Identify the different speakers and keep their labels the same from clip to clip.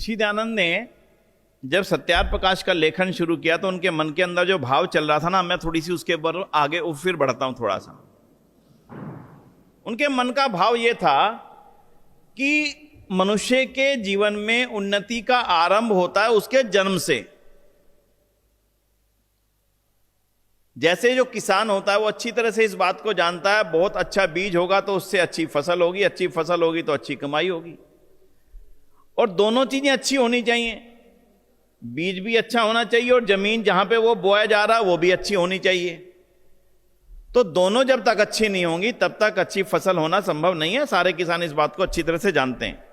Speaker 1: ऋषि दयानंद ने जब सत्यार्थ प्रकाश का लेखन शुरू किया तो उनके मन के अंदर जो भाव चल रहा था ना, मैं थोड़ी सी उसके ऊपर आगे फिर बढ़ता हूं थोड़ा सा। उनके मन का भाव यह था कि मनुष्य के जीवन में उन्नति का आरंभ होता है उसके जन्म से। जैसे जो किसान होता है वो अच्छी तरह से इस बात को जानता है, बहुत अच्छा बीज होगा तो उससे अच्छी फसल होगी, अच्छी फसल होगी तो अच्छी कमाई होगी, और दोनों चीजें अच्छी होनी चाहिए। बीज भी अच्छा होना चाहिए और जमीन जहां पे वो बोया जा रहा है वो भी अच्छी होनी चाहिए। तो दोनों जब तक अच्छी नहीं होंगी तब तक अच्छी फसल होना संभव नहीं है। सारे किसान इस बात को अच्छी तरह से जानते हैं।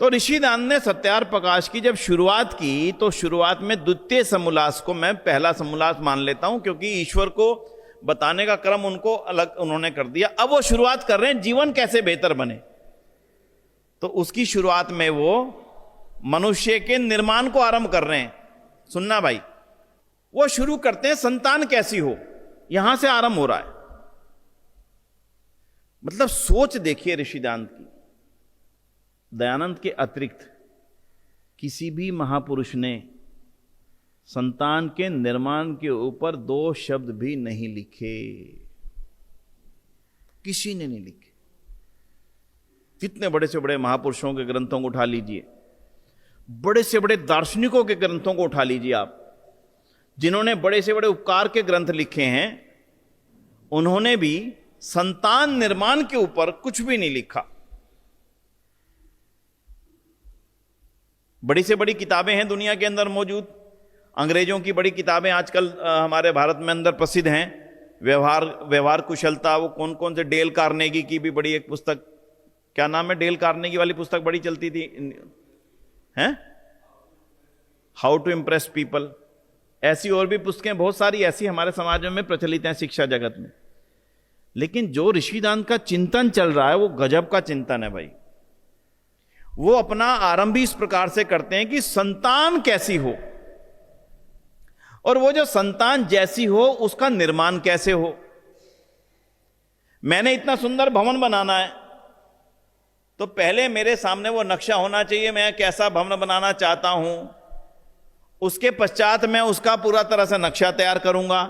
Speaker 1: तो ऋषि दयानंद ने सत्यार्थ प्रकाश की जब शुरुआत की तो शुरुआत में द्वितीय समोल्लास को मैं पहला समोल्लास मान लेता हूं, क्योंकि ईश्वर को बताने का क्रम उनको अलग उन्होंने कर दिया। अब वो शुरुआत कर रहे हैं जीवन कैसे बेहतर बने, तो उसकी शुरुआत में वो मनुष्य के निर्माण को आरंभ कर रहे हैं। सुनना भाई, वो शुरू करते हैं संतान कैसी हो, यहां से आरंभ हो रहा है। मतलब सोच देखिए ऋषि दयानंद की, दयानंद के अतिरिक्त किसी भी महापुरुष ने संतान के निर्माण के ऊपर 2 शब्द भी नहीं लिखे, किसी ने नहीं लिखे। कितने बड़े से बड़े महापुरुषों के ग्रंथों को उठा लीजिए, बड़े से बड़े दार्शनिकों के ग्रंथों को उठा लीजिए आप, जिन्होंने बड़े से बड़े उपकार के ग्रंथ लिखे हैं, उन्होंने भी संतान निर्माण के ऊपर कुछ भी नहीं लिखा। बड़ी से बड़ी किताबें हैं दुनिया के अंदर मौजूद, अंग्रेजों की बड़ी किताबें आजकल हमारे भारत में अंदर प्रसिद्ध हैं। व्यवहार कुशलता, वो कौन कौन से, डेल कार्नेगी की भी बड़ी एक पुस्तक, क्या नाम है, डेल कार्नेगी वाली पुस्तक बड़ी चलती थी, हैं, हाउ टू इंप्रेस पीपल। ऐसी और भी पुस्तकें बहुत सारी ऐसी हमारे समाज में प्रचलित हैं शिक्षा जगत में। लेकिन जो ऋषि दयानंद का चिंतन चल रहा है वो गजब का चिंतन है भाई। वो अपना आरंभ इस प्रकार से करते हैं कि संतान कैसी हो, और वो जो संतान जैसी हो उसका निर्माण कैसे हो। मैंने इतना सुंदर भवन बनाना है तो पहले मेरे सामने वो नक्शा होना चाहिए, मैं कैसा भवन बनाना चाहता हूं। उसके पश्चात मैं उसका पूरा तरह से नक्शा तैयार करूंगा,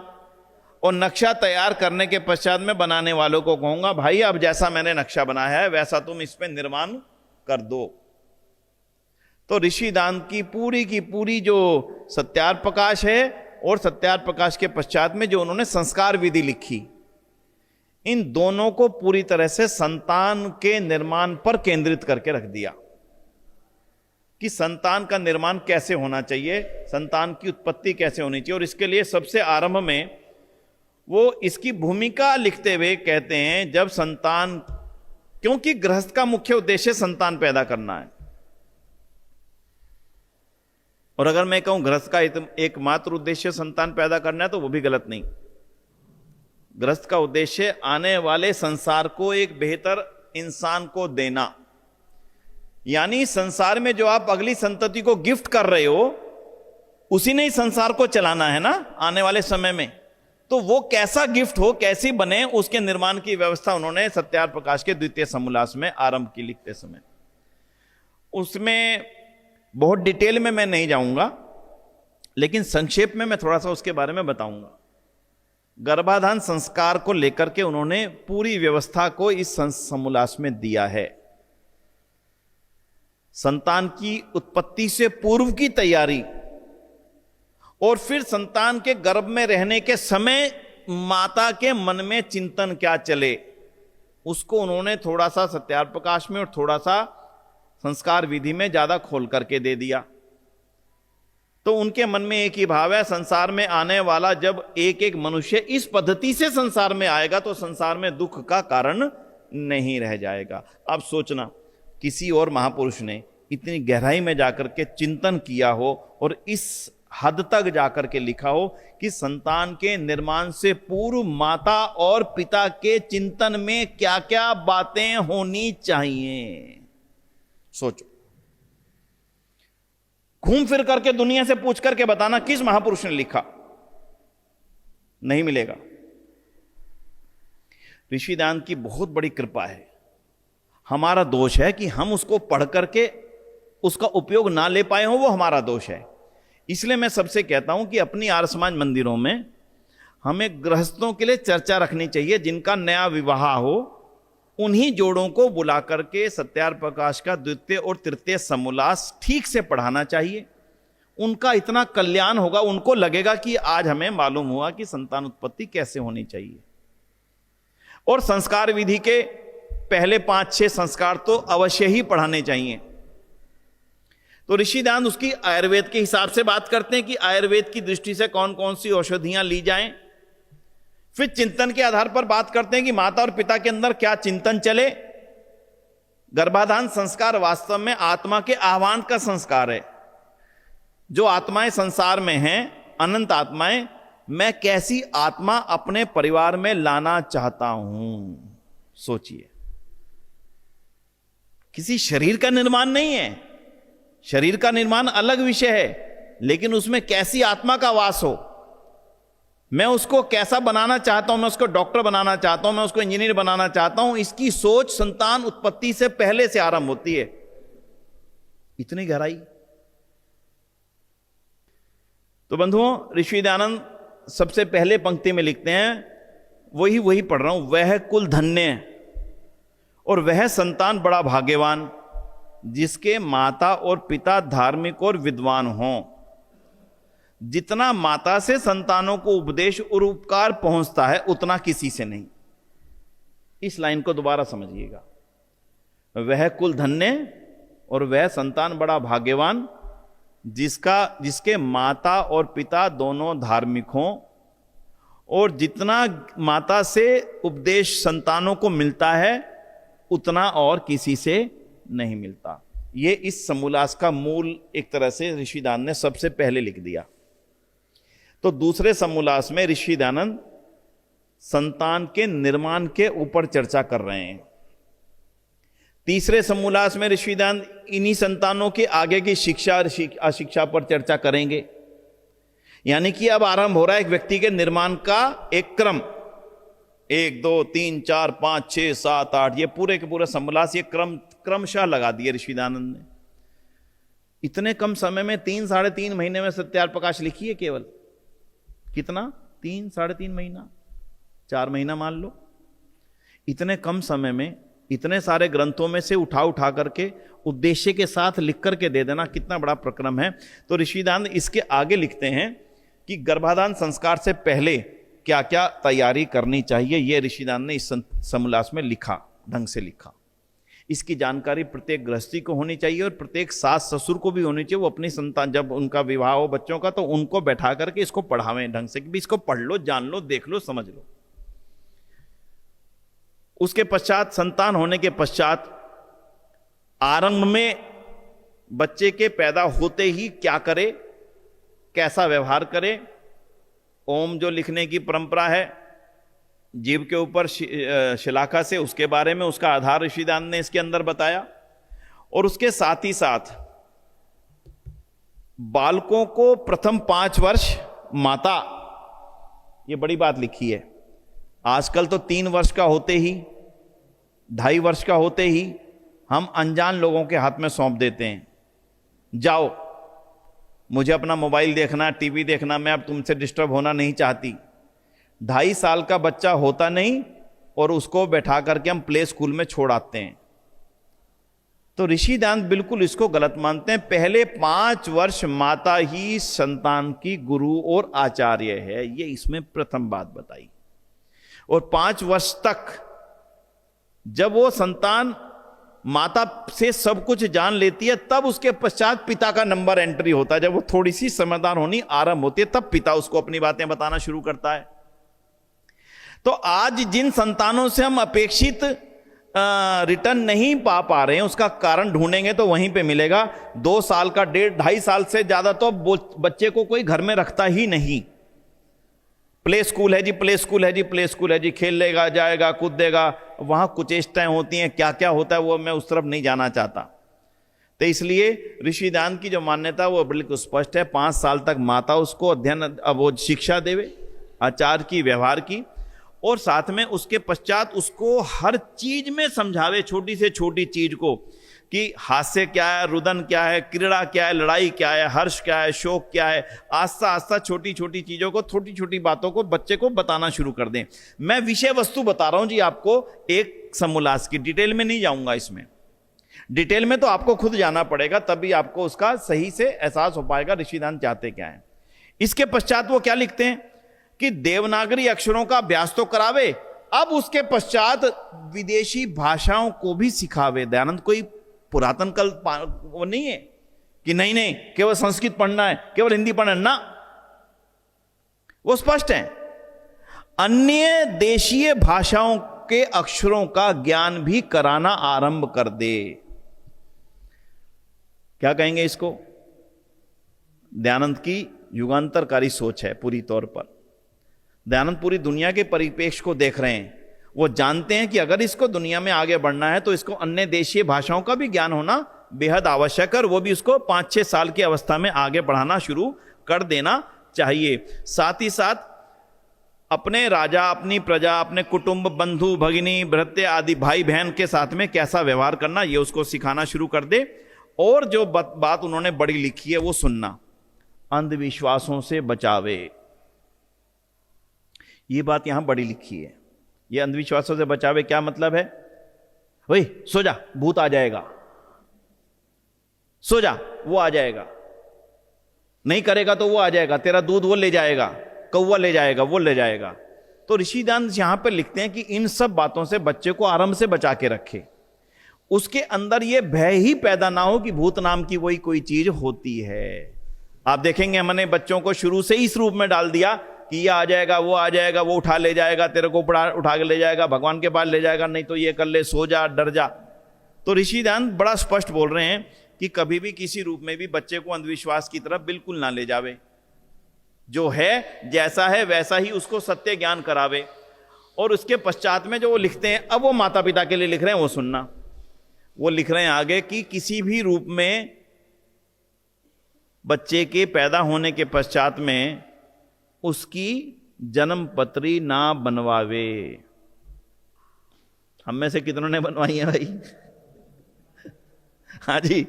Speaker 1: और नक्शा तैयार करने के पश्चात मैं बनाने वालों को कहूंगा, भाई अब जैसा मैंने नक्शा बनाया है वैसा तुम इस पे निर्माण कर दो। तो ऋषि दयानंद की पूरी जो सत्यार्थ प्रकाश है और सत्यार्थ प्रकाश के पश्चात में जो उन्होंने संस्कार विधि लिखी, इन दोनों को पूरी तरह से संतान के निर्माण पर केंद्रित करके रख दिया कि संतान का निर्माण कैसे होना चाहिए, संतान की उत्पत्ति कैसे होनी चाहिए। और इसके लिए सबसे आरंभ में वो इसकी भूमिका लिखते हुए कहते हैं, जब संतान, क्योंकि गृहस्थ का मुख्य उद्देश्य संतान पैदा करना है, और अगर मैं कहूं गृहस्थ का एकमात्र उद्देश्य संतान पैदा करना है तो वो भी गलत नहीं। गृहस्थ का उद्देश्य आने वाले संसार को एक बेहतर इंसान को देना, यानी संसार में जो आप अगली संतति को गिफ्ट कर रहे हो उसी ने ही संसार को चलाना है ना आने वाले समय में। तो वो कैसा गिफ्ट हो, कैसी बने, उसके निर्माण की व्यवस्था उन्होंने सत्यार्थ प्रकाश के द्वितीय समोल्लास में आरंभ की लिखते समय। उसमें बहुत डिटेल में मैं नहीं जाऊंगा, लेकिन संक्षेप में मैं थोड़ा सा उसके बारे में बताऊंगा। गर्भाधान संस्कार को लेकर के उन्होंने पूरी व्यवस्था को इस समोल्लास में दिया है। संतान की उत्पत्ति से पूर्व की तैयारी, और फिर संतान के गर्भ में रहने के समय माता के मन में चिंतन क्या चले, उसको उन्होंने थोड़ा सा सत्यार्थ प्रकाश में और थोड़ा सा संस्कार विधि में ज्यादा खोल करके दे दिया। तो उनके मन में एक ही भाव है, संसार में आने वाला जब एक एक मनुष्य इस पद्धति से संसार में आएगा तो संसार में दुख का कारण नहीं रह जाएगा। अब सोचना, किसी और महापुरुष ने इतनी गहराई में जाकर के चिंतन किया हो और इस हद तक जाकर के लिखा हो कि संतान के निर्माण से पूर्व माता और पिता के चिंतन में क्या क्या बातें होनी चाहिए। सोचो, घूम फिर करके दुनिया से पूछ करके बताना किस महापुरुष ने लिखा, नहीं मिलेगा। ऋषि दयानंद की बहुत बड़ी कृपा है। हमारा दोष है कि हम उसको पढ़ करके उसका उपयोग ना ले पाए हो वो हमारा दोष है। इसलिए मैं सबसे कहता हूं कि अपनी आर्य समाज मंदिरों में हमें गृहस्थों के लिए चर्चा रखनी चाहिए। जिनका नया विवाह हो उन्हीं जोड़ों को बुला करके सत्यार्थ प्रकाश का द्वितीय और तृतीय समोल्लास ठीक से पढ़ाना चाहिए। उनका इतना कल्याण होगा, उनको लगेगा कि आज हमें मालूम हुआ कि संतान उत्पत्ति कैसे होनी चाहिए। और संस्कार विधि के पहले 5-6 संस्कार तो अवश्य ही पढ़ाने चाहिए। तो ऋषि दयानंद उसकी आयुर्वेद के हिसाब से बात करते हैं कि आयुर्वेद की दृष्टि से कौन कौन सी औषधियां ली जाएं। फिर चिंतन के आधार पर बात करते हैं कि माता और पिता के अंदर क्या चिंतन चले। गर्भाधान संस्कार वास्तव में आत्मा के आह्वान का संस्कार है। जो आत्माएं संसार में हैं, अनंत आत्माएं, मैं कैसी आत्मा अपने परिवार में लाना चाहता हूं। सोचिए, किसी शरीर का निर्माण नहीं है, शरीर का निर्माण अलग विषय है, लेकिन उसमें कैसी आत्मा का वास हो, मैं उसको कैसा बनाना चाहता हूं। मैं उसको डॉक्टर बनाना चाहता हूं, मैं उसको इंजीनियर बनाना चाहता हूं। इसकी सोच संतान उत्पत्ति से पहले से आरंभ होती है। इतनी गहराई। तो बंधुओं, ऋषि दयानंद सबसे पहले पंक्ति में लिखते हैं, वही पढ़ रहा हूं, वह कुल धन्य और वह संतान बड़ा भाग्यवान जिसके माता और पिता धार्मिक और विद्वान हों। जितना माता से संतानों को उपदेश और उपकार पहुंचता है उतना किसी से नहीं। इस लाइन को दोबारा समझिएगा। वह कुल धन्य और वह संतान बड़ा भाग्यवान जिसके माता और पिता दोनों धार्मिक हों। और जितना माता से उपदेश संतानों को मिलता है उतना और किसी से नहीं मिलता। ये इस समोल्लास का मूल एक तरह से ऋषि दयानंद ने सबसे पहले लिख दिया। तो दूसरे समोल्लास में ऋषि दयानंद संतान के निर्माण के ऊपर चर्चा कर रहे हैं। तीसरे समोल्लास में ऋषि दयानंद इन्हीं संतानों के आगे की शिक्षा और अशिक्षा पर चर्चा करेंगे। यानी कि अब आरंभ हो रहा है एक व्यक्ति के निर्माण का एक क्रम। 1 2 3 4 5 6 7 8 ये पूरे के पूरे समोल्लास ये क्रमशः लगा दिए ऋषि दयानंद ने। इतने कम समय में 3-3.5 महीने में सत्यार्थ प्रकाश लिखी है। केवल कितना? 3-3.5 महीना, 4 महीना मान लो। इतने कम समय में इतने सारे ग्रंथों में से उठा करके उद्देश्य के साथ लिख करके दे देना कितना बड़ा प्रक्रम है। तो ऋषि दयानंद इसके आगे लिखते हैं कि गर्भाधान संस्कार से पहले क्या क्या तैयारी करनी चाहिए। यह ऋषि दयानंद ने इस समोल्लास में लिखा, ढंग से लिखा। इसकी जानकारी प्रत्येक गृहस्थी को होनी चाहिए और प्रत्येक सास ससुर को भी होनी चाहिए। वो अपनी संतान, जब उनका विवाह हो बच्चों का, तो उनको बैठा करके इसको पढ़ावें ढंग से कि इसको पढ़ लो, जान लो, देख लो, समझ लो। उसके पश्चात संतान होने के पश्चात आरंभ में बच्चे के पैदा होते ही क्या करे, कैसा व्यवहार करे। ओम जो लिखने की परंपरा है जीव के ऊपर शिलाखा से, उसके बारे में उसका आधार ऋषि दयानंद ने इसके अंदर बताया। और उसके साथ ही साथ बालकों को प्रथम 5 वर्ष माता, ये बड़ी बात लिखी है। आजकल तो 3 वर्ष का होते ही, 2.5 वर्ष का होते ही हम अनजान लोगों के हाथ में सौंप देते हैं। जाओ, मुझे अपना मोबाइल देखना, टीवी देखना, मैं अब तुमसे डिस्टर्ब होना नहीं चाहती। 2.5 साल का बच्चा होता नहीं और उसको बैठा करके हम प्ले स्कूल में छोड़ आते हैं। तो ऋषि दयानंद बिल्कुल इसको गलत मानते हैं। पहले 5 वर्ष माता ही संतान की गुरु और आचार्य है, ये इसमें प्रथम बात बताई। और 5 वर्ष तक जब वो संतान माता से सब कुछ जान लेती है, तब उसके पश्चात पिता का नंबर एंट्री होता है। जब वो थोड़ी सी समझदार होनी आरंभ होती है, तब पिता उसको अपनी बातें बताना शुरू करता है। तो आज जिन संतानों से हम अपेक्षित रिटर्न नहीं पा रहे हैं, उसका कारण ढूंढेंगे तो वहीं पे मिलेगा। 2 साल का, 1.5 साल से ज्यादा तो बच्चे को कोई घर में रखता ही नहीं। प्ले स्कूल है जी, प्ले स्कूल है जी, प्ले स्कूल है जी, खेल लेगा, जाएगा, कूदेगा, वहां कुचेष्टाएं होती हैं, क्या क्या होता है वो मैं उस तरफ नहीं जाना चाहता। तो इसलिए ऋषि दयानंद की जो मान्यता वो बिल्कुल स्पष्ट है। 5 साल तक माता उसको अध्ययन, वो शिक्षा देवे, आचार की, व्यवहार की, और साथ में उसके पश्चात उसको हर चीज में समझावे, छोटी से छोटी चीज को कि हास्य क्या है, रुदन क्या है, क्रीड़ा क्या है, लड़ाई क्या है, हर्ष क्या है, शोक क्या है। आस्ता आस्ता छोटी छोटी चीजों को, छोटी छोटी बातों को बच्चे को बताना शुरू कर दें। मैं विषय वस्तु बता रहा हूं जी आपको, एक समोल्लास की, डिटेल में नहीं जाऊंगा इसमें। डिटेल में तो आपको खुद जाना पड़ेगा, तभी आपको उसका सही से एहसास हो पाएगा ऋषिदान चाहते क्या है। इसके पश्चात वो क्या लिखते हैं कि देवनागरी अक्षरों का अभ्यास तो करावे, अब उसके पश्चात विदेशी भाषाओं को भी सिखावे। दयानंद कोई पुरातन कल वो नहीं है कि नहीं नहीं केवल संस्कृत पढ़ना है, केवल हिंदी पढ़ना ना, वो स्पष्ट है। अन्य देशीय भाषाओं के अक्षरों का ज्ञान भी कराना आरंभ कर दे। क्या कहेंगे इसको? दयानंद की युगांतरकारी सोच है पूरी तौर पर। दयानंद पूरी दुनिया के परिप्रेक्ष्य को देख रहे हैं। वो जानते हैं कि अगर इसको दुनिया में आगे बढ़ना है तो इसको अन्य देशीय भाषाओं का भी ज्ञान होना बेहद आवश्यक है, और वो भी उसको 5-6 साल की अवस्था में आगे बढ़ाना शुरू कर देना चाहिए। साथ ही साथ अपने राजा, अपनी प्रजा, अपने कुटुंब, बंधु, भगिनी, भ्राते आदि भाई बहन के साथ में कैसा व्यवहार करना, ये उसको सिखाना शुरू कर दे। और जो बात उन्होंने बड़ी लिखी है वो सुनना, अंधविश्वासों से बचावे। ये बात यहां बड़ी लिखी है। ये अंधविश्वासों से बचावे क्या मतलब है? वही सो जा, भूत आ जाएगा, सो जा वो आ जाएगा, नहीं करेगा तो वो आ जाएगा, तेरा दूध वो ले जाएगा, कौवा ले जाएगा, वो ले जाएगा। तो ऋषिदान यहां पर लिखते हैं कि इन सब बातों से बच्चे को आरंभ से बचा के रखे। उसके अंदर ये भय ही पैदा ना हो कि भूत नाम की कोई चीज होती है। आप देखेंगे हमने बच्चों को शुरू से इस रूप में डाल दिया कि ये आ जाएगा, वो आ जाएगा, वो उठा ले जाएगा, तेरे को उठा के ले जाएगा, भगवान के पास ले जाएगा, नहीं तो ये कर ले, सो जा, डर जा। तो ऋषिदान बड़ा स्पष्ट बोल रहे हैं कि कभी भी किसी रूप में भी बच्चे को अंधविश्वास की तरफ बिल्कुल ना ले जावे। जो है जैसा है वैसा ही उसको सत्य ज्ञान करावे। और उसके पश्चात में जो वो लिखते हैं, अब वो माता पिता के लिए लिख रहे हैं, वो सुनना। वो लिख रहे हैं आगे कि किसी भी रूप में बच्चे के पैदा होने के पश्चात में उसकी जन्म पत्री ना बनवावे। हम में से कितनों ने बनवाई है भाई? हाँ जी,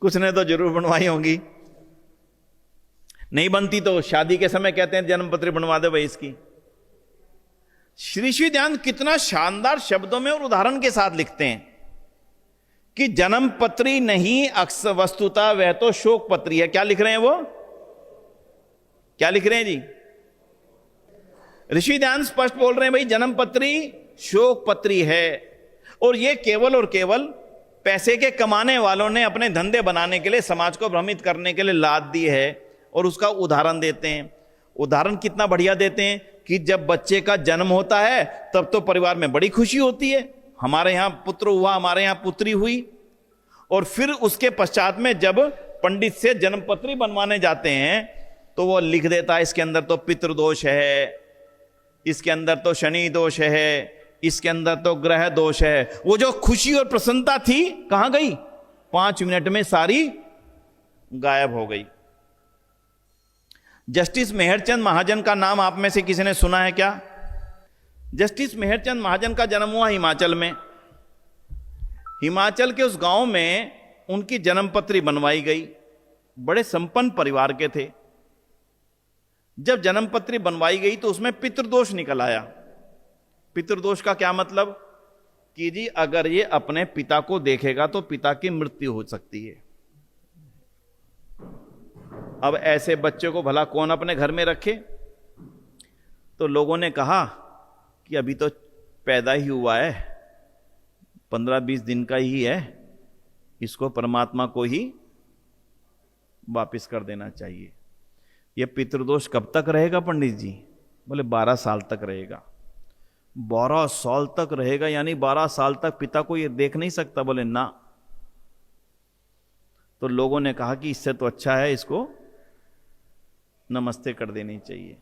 Speaker 1: कुछ ने तो जरूर बनवाई होंगी। नहीं बनती तो शादी के समय कहते हैं जन्म पत्री बनवा दे भाई इसकी। श्री श्री दयानंद कितना शानदार शब्दों में और उदाहरण के साथ लिखते हैं कि जन्म पत्री नहीं अक्सर वस्तुतः वह तो शोक पत्री है। क्या लिख रहे हैं वो? क्या लिख रहे हैं जी? ऋषि दयानंद स्पष्ट बोल रहे हैं भाई जन्म पत्री शोक पत्री है। और ये केवल और केवल पैसे के कमाने वालों ने अपने धंधे बनाने के लिए, समाज को भ्रमित करने के लिए लाद दी है। और उसका उदाहरण देते हैं। उदाहरण कितना बढ़िया देते हैं कि जब बच्चे का जन्म होता है तब तो परिवार में बड़ी खुशी होती है, हमारे यहां पुत्र हुआ, हमारे यहां पुत्री हुई। और फिर उसके पश्चात में जब पंडित से जन्मपत्री बनवाने जाते हैं तो वो लिख देता है इसके अंदर तो पितृदोष है, इसके अंदर तो शनि दोष है, इसके अंदर तो ग्रह दोष है। वो जो खुशी और प्रसन्नता थी कहां गई? 5 मिनट में सारी गायब हो गई। जस्टिस मेहरचंद महाजन का नाम आप में से किसी ने सुना है क्या? जस्टिस मेहरचंद महाजन का जन्म हुआ हिमाचल में। हिमाचल के उस गांव में उनकी जन्मपत्री बनवाई गई। बड़े संपन्न परिवार के थे। जब जन्मपत्री बनवाई गई तो उसमें पितृदोष निकल आया। पितृदोष का क्या मतलब? कि जी अगर ये अपने पिता को देखेगा तो पिता की मृत्यु हो सकती है। अब ऐसे बच्चे को भला कौन अपने घर में रखे? तो लोगों ने कहा कि अभी तो पैदा ही हुआ है, 15-20 दिन का ही है, इसको परमात्मा को ही वापिस कर देना चाहिए। यह पितृदोष कब तक रहेगा पंडित जी? बोले 12 साल तक रहेगा। 12 साल तक रहेगा, यानी 12 साल तक पिता को यह देख नहीं सकता? बोले ना। तो लोगों ने कहा कि इससे तो अच्छा है इसको नमस्ते कर देनी चाहिए।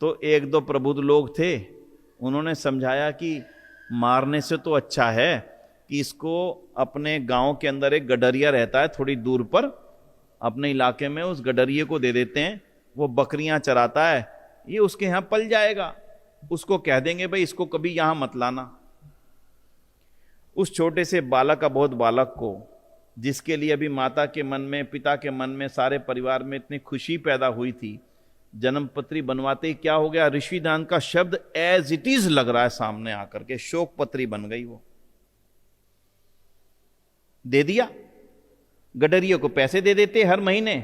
Speaker 1: तो 1-2 प्रबुद्ध लोग थे, उन्होंने समझाया कि मारने से तो अच्छा है कि इसको अपने गांव के अंदर एक गडरिया रहता है थोड़ी दूर पर, अपने इलाके में उस गडरिये को दे देते हैं, वो बकरियां चराता है, ये उसके यहां पल जाएगा। उसको कह देंगे भाई इसको कभी यहां मत लाना। उस छोटे से बालक अबोध बालक को, जिसके लिए अभी माता के मन में, पिता के मन में, सारे परिवार में इतनी खुशी पैदा हुई थी, जन्मपत्री बनवाते ही क्या हो गया, ऋषिदान का शब्द एज इट इज लग रहा है सामने आकर के, शोक पत्री बन गई वो। दे दिया। गडरियों को पैसे दे देते हर महीने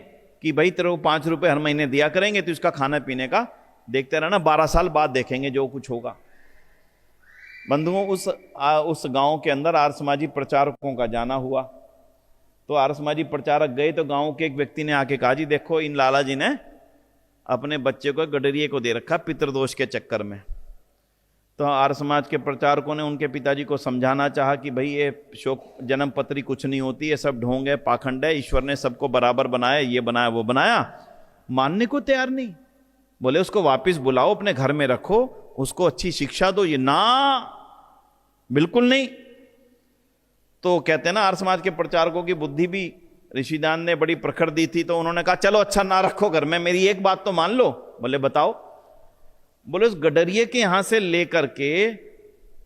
Speaker 1: कि भाई तेरे को 5 रुपए हर महीने दिया करेंगे, तो इसका खाने पीने का देखते रहना, 12 साल बाद देखेंगे जो कुछ होगा। बंधुओं, उस गांव के अंदर आर्य समाजी प्रचारकों का जाना हुआ। तो आर्य समाजी प्रचारक गए तो गांव के एक व्यक्ति ने आके कहा, जी देखो इन लाला जी ने अपने बच्चे को गडरिये को दे रखा पितृदोष के चक्कर में। तो आर्य समाज के प्रचारकों ने उनके पिताजी को समझाना चाहा कि भाई ये शोक जन्म पत्री कुछ नहीं होती, ये सब ढोंग है, पाखंड है, ईश्वर ने सबको बराबर बनाया, ये बनाया वो बनाया। मानने को तैयार नहीं। बोले उसको वापस बुलाओ, अपने घर में रखो, उसको अच्छी शिक्षा दो। ये ना, बिल्कुल नहीं। तो कहते हैं ना, आर्य समाज के प्रचारकों की बुद्धि भी ऋषिदान ने बड़ी प्रखर दी थी। तो उन्होंने कहा चलो अच्छा ना रखो घर में, मेरी एक बात तो मान लो। बोले बताओ। बोले उस गडरिये के यहां से लेकर के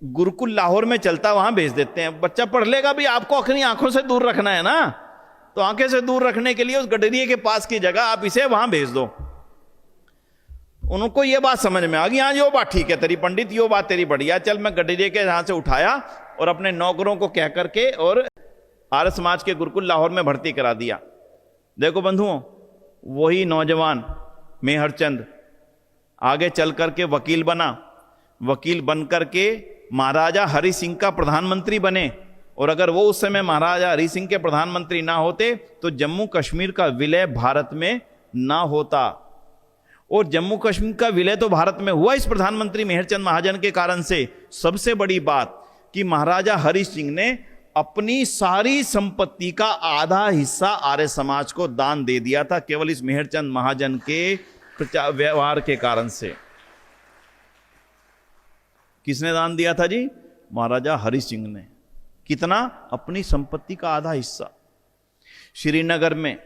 Speaker 1: गुरुकुल लाहौर में चलता, वहां भेज देते हैं। बच्चा पढ़ लेगा भी, आपको अपनी आंखों से दूर रखना है ना, तो आंखें से दूर रखने के लिए उस गडरिये के पास की जगह आप इसे वहां भेज दो। उनको ये बात समझ में आ गई, हाँ यो बात ठीक है तेरी पंडित, यो बात तेरी बढ़िया, चल। मैं गडरिये के यहां से उठाया और अपने नौकरों को कह करके और आर्य समाज के गुरुकुल लाहौर में भर्ती करा दिया। देखो बंधुओं, वही नौजवान मेहरचंद आगे चल करके वकील बना। वकील बन करके महाराजा हरि सिंह का प्रधानमंत्री बने। और अगर वो उस समय महाराजा हरि सिंह के प्रधानमंत्री ना होते तो जम्मू कश्मीर का विलय भारत में ना होता। और जम्मू कश्मीर का विलय तो भारत में हुआ इस प्रधानमंत्री मेहरचंद महाजन के कारण से। सबसे बड़ी बात कि महाराजा हरि सिंह ने अपनी सारी संपत्ति का आधा हिस्सा आर्य समाज को दान दे दिया था, केवल इस मेहरचंद महाजन के व्यवहार के कारण से। किसने दान दिया था जी? महाराजा हरि सिंह ने। कितना? अपनी संपत्ति का आधा हिस्सा। श्रीनगर में,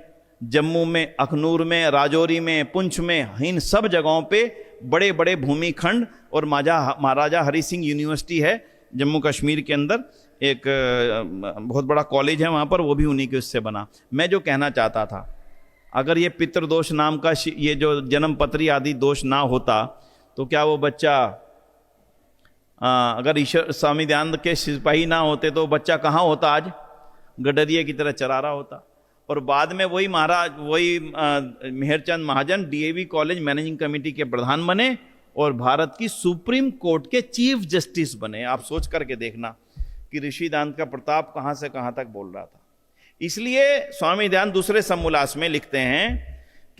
Speaker 1: जम्मू में, अखनूर में, राजौरी में, पुंछ में, इन सब जगहों पे बड़े बड़े भूमिखंड। और महाराजा हरि सिंह यूनिवर्सिटी है जम्मू कश्मीर के अंदर, एक बहुत बड़ा कॉलेज है वहाँ पर, वो भी उन्हीं के उससे बना। मैं जो कहना चाहता था, अगर ये पितृदोष नाम का ये जो जन्म पत्री आदि दोष ना होता तो क्या वो बच्चा, अगर ईश्वर स्वामी दयानंद के सिपाही ना होते तो बच्चा कहाँ होता आज? गडरिये की तरह चरा रहा होता। और बाद में वही मेहरचंद महाजन डीएवी कॉलेज मैनेजिंग कमेटी के प्रधान बने और भारत की सुप्रीम कोर्ट के चीफ जस्टिस बने। आप सोच करके देखना कि ऋषिदान का प्रताप कहां से कहां तक बोल रहा था। इसलिए स्वामी दयानंद दूसरे समोल्लास में लिखते हैं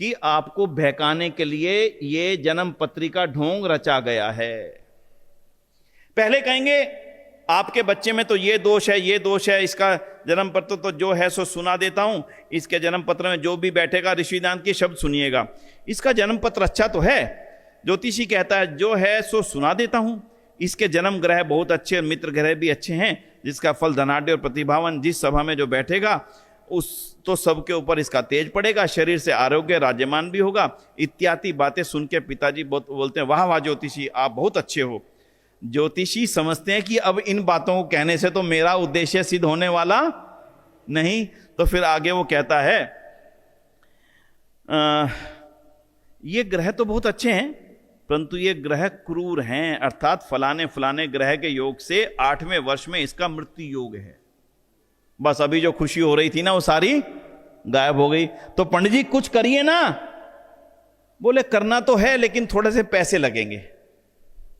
Speaker 1: कि आपको बहकाने के लिए ये जन्म पत्रिका ढोंग रचा गया है। पहले कहेंगे आपके बच्चे में तो ये दोष है, ये दोष है, इसका जन्म पत्र तो जो है सो सुना देता हूं, इसके जन्म पत्र में जो भी बैठेगा ऋषिदान के शब्द सुनिएगा। इसका जन्म पत्र अच्छा तो है, ज्योतिषी कहता है जो है सो सुना देता हूं, इसके जन्म ग्रह बहुत अच्छे, मित्र ग्रह भी अच्छे हैं, जिसका फल धनाढ्य और प्रतिभावन, जिस सभा में जो बैठेगा उस तो सबके ऊपर इसका तेज पड़ेगा, शरीर से आरोग्य, राज्यमान भी होगा, इत्यादि बातें सुन के पिताजी बोलते हैं वाह वाह ज्योतिषी, आप बहुत अच्छे हो। ज्योतिषी समझते हैं कि अब इन बातों को कहने से तो मेरा उद्देश्य सिद्ध होने वाला नहीं। तो फिर आगे वो कहता है ये ग्रह तो बहुत अच्छे हैं परंतु ये ग्रह क्रूर हैं, अर्थात फलाने फलाने ग्रह के योग से 8वें वर्ष में इसका मृत्यु योग है। बस अभी जो खुशी हो रही थी ना वो सारी गायब हो गई। तो पंडित जी कुछ करिए ना। बोले करना तो है लेकिन थोड़े से पैसे लगेंगे,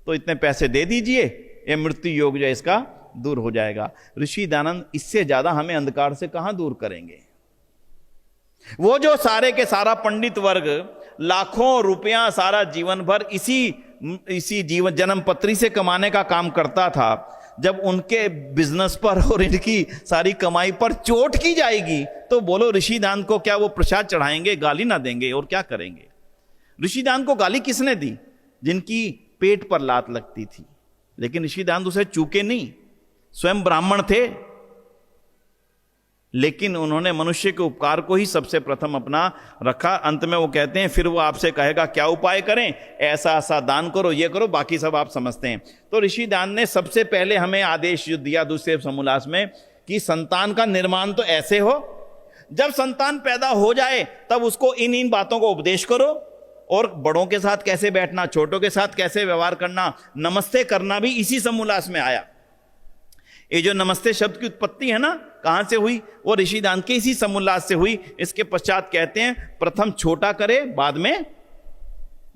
Speaker 1: तो इतने पैसे दे दीजिए, ये मृत्यु योग जो है इसका दूर हो जाएगा। ऋषि दयानंद इससे ज्यादा हमें अंधकार से कहां दूर करेंगे। वो जो सारे के सारा पंडित वर्ग लाखों रुपया सारा जीवन भर इसी जीवन जन्म पत्री से कमाने का काम करता था, जब उनके बिजनेस पर और इनकी सारी कमाई पर चोट की जाएगी तो बोलो ऋषिदान को क्या वो प्रसाद चढ़ाएंगे? गाली ना देंगे और क्या करेंगे? ऋषिदान को गाली किसने दी? जिनकी पेट पर लात लगती थी, लेकिन ऋषिदान उसे चूके नहीं। स्वयं ब्राह्मण थे, लेकिन उन्होंने मनुष्य के उपकार को ही सबसे प्रथम अपना रखा। अंत में वो कहते हैं फिर वो आपसे कहेगा क्या उपाय करें, ऐसा ऐसा दान करो, ये करो, बाकी सब आप समझते हैं। तो ऋषि दान ने सबसे पहले हमें आदेश जो दिया दूसरे समोल्लास में कि संतान का निर्माण तो ऐसे हो, जब संतान पैदा हो जाए तब उसको इन इन बातों को उपदेश करो, और बड़ों के साथ कैसे बैठना, छोटों के साथ कैसे व्यवहार करना, नमस्ते करना भी इसी समोल्लास में आया। ये जो नमस्ते शब्द की उत्पत्ति है ना, कहां से हुई, वो ऋषि दान के इसी समोल्लास से हुई। इसके पश्चात कहते हैं प्रथम छोटा करे बाद में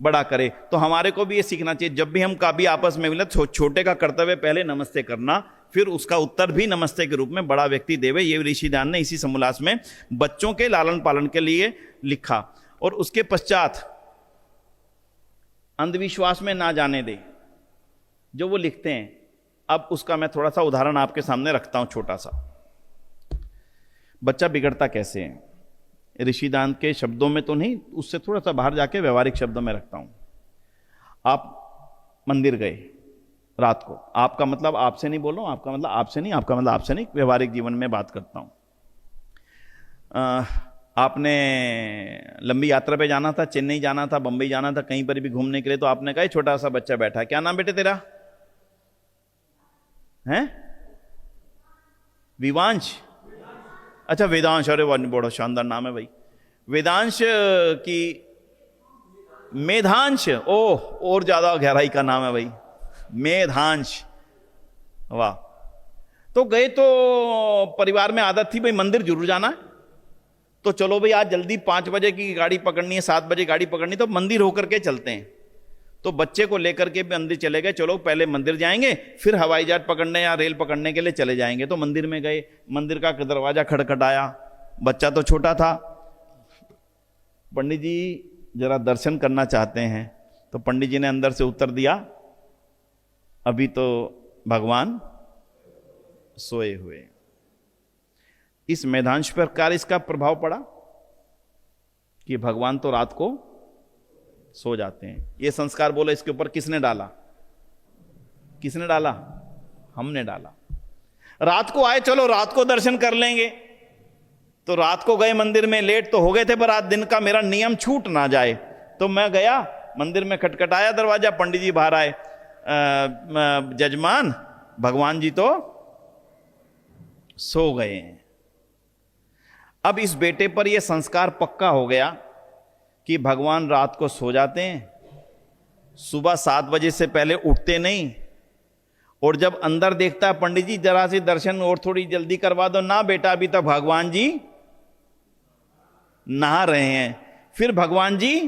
Speaker 1: बड़ा करे। तो हमारे को भी ये सीखना चाहिए, जब भी हम कभी आपस में मिले छोटे का कर्तव्य पहले नमस्ते करना, फिर उसका उत्तर भी नमस्ते के रूप में बड़ा व्यक्ति देवे। ये ऋषि दान ने इसी समोल्लास में बच्चों के लालन पालन के लिए लिखा। और उसके पश्चात अंधविश्वास में ना जाने दे, जो वो लिखते हैं। अब उसका मैं थोड़ा सा उदाहरण आपके सामने रखता हूं, छोटा सा। बच्चा बिगड़ता कैसे है, ऋषिदान के शब्दों में तो नहीं, उससे थोड़ा सा बाहर जाके व्यवहारिक शब्दों में रखता हूं। आप मंदिर गए रात को, आपका मतलब आपसे नहीं बोल रहा हूं, आपका मतलब आपसे नहीं, आपका मतलब आपसे नहीं, व्यवहारिक जीवन में बात करता हूं। आपने लंबी यात्रा पे जाना था, चेन्नई जाना था, बंबई जाना था, कहीं पर भी घूमने के लिए, तो आपने कहा छोटा सा बच्चा बैठा है, क्या नाम बेटे तेरा है? विवांश, अच्छा वेदांश, अरे वाह बड़ा शानदार नाम है भाई। वेदांश की मेधांश, ओह और ज्यादा गहराई का नाम है भाई, मेधांश, वाह। तो गए, तो परिवार में आदत थी भाई मंदिर जरूर जाना है, तो चलो भाई आज जल्दी 5 बजे की गाड़ी पकड़नी है, 7 बजे गाड़ी पकड़नी, तो मंदिर होकर के चलते हैं। तो बच्चे को लेकर के भी मंदिर चले गए, चलो पहले मंदिर जाएंगे फिर हवाई जहाज पकड़ने या रेल पकड़ने के लिए चले जाएंगे। तो मंदिर में गए, मंदिर का दरवाजा खटखटाया, बच्चा तो छोटा था। पंडित जी जरा दर्शन करना चाहते हैं, तो पंडित जी ने अंदर से उत्तर दिया अभी तो भगवान सोए हुए। इस मेधांश पर क्या इसका प्रभाव पड़ा कि भगवान तो रात को सो जाते हैं। ये संस्कार बोले इसके ऊपर किसने डाला, किसने डाला? हमने डाला। रात को आए, चलो रात को दर्शन कर लेंगे, तो रात को गए मंदिर में, लेट तो हो गए थे पर आज दिन का मेरा नियम छूट ना जाए, तो मैं गया मंदिर में, खटखटाया दरवाजा, पंडित जी बाहर आए, जजमान भगवान जी तो सो गए हैं। अब इस बेटे पर यह संस्कार पक्का हो गया कि भगवान रात को सो जाते हैं, सुबह 7 बजे से पहले उठते नहीं, और जब अंदर देखता है पंडित जी जरा सी दर्शन और थोड़ी जल्दी करवा दो, ना बेटा अभी तक भगवान जी नहा रहे हैं, फिर भगवान जी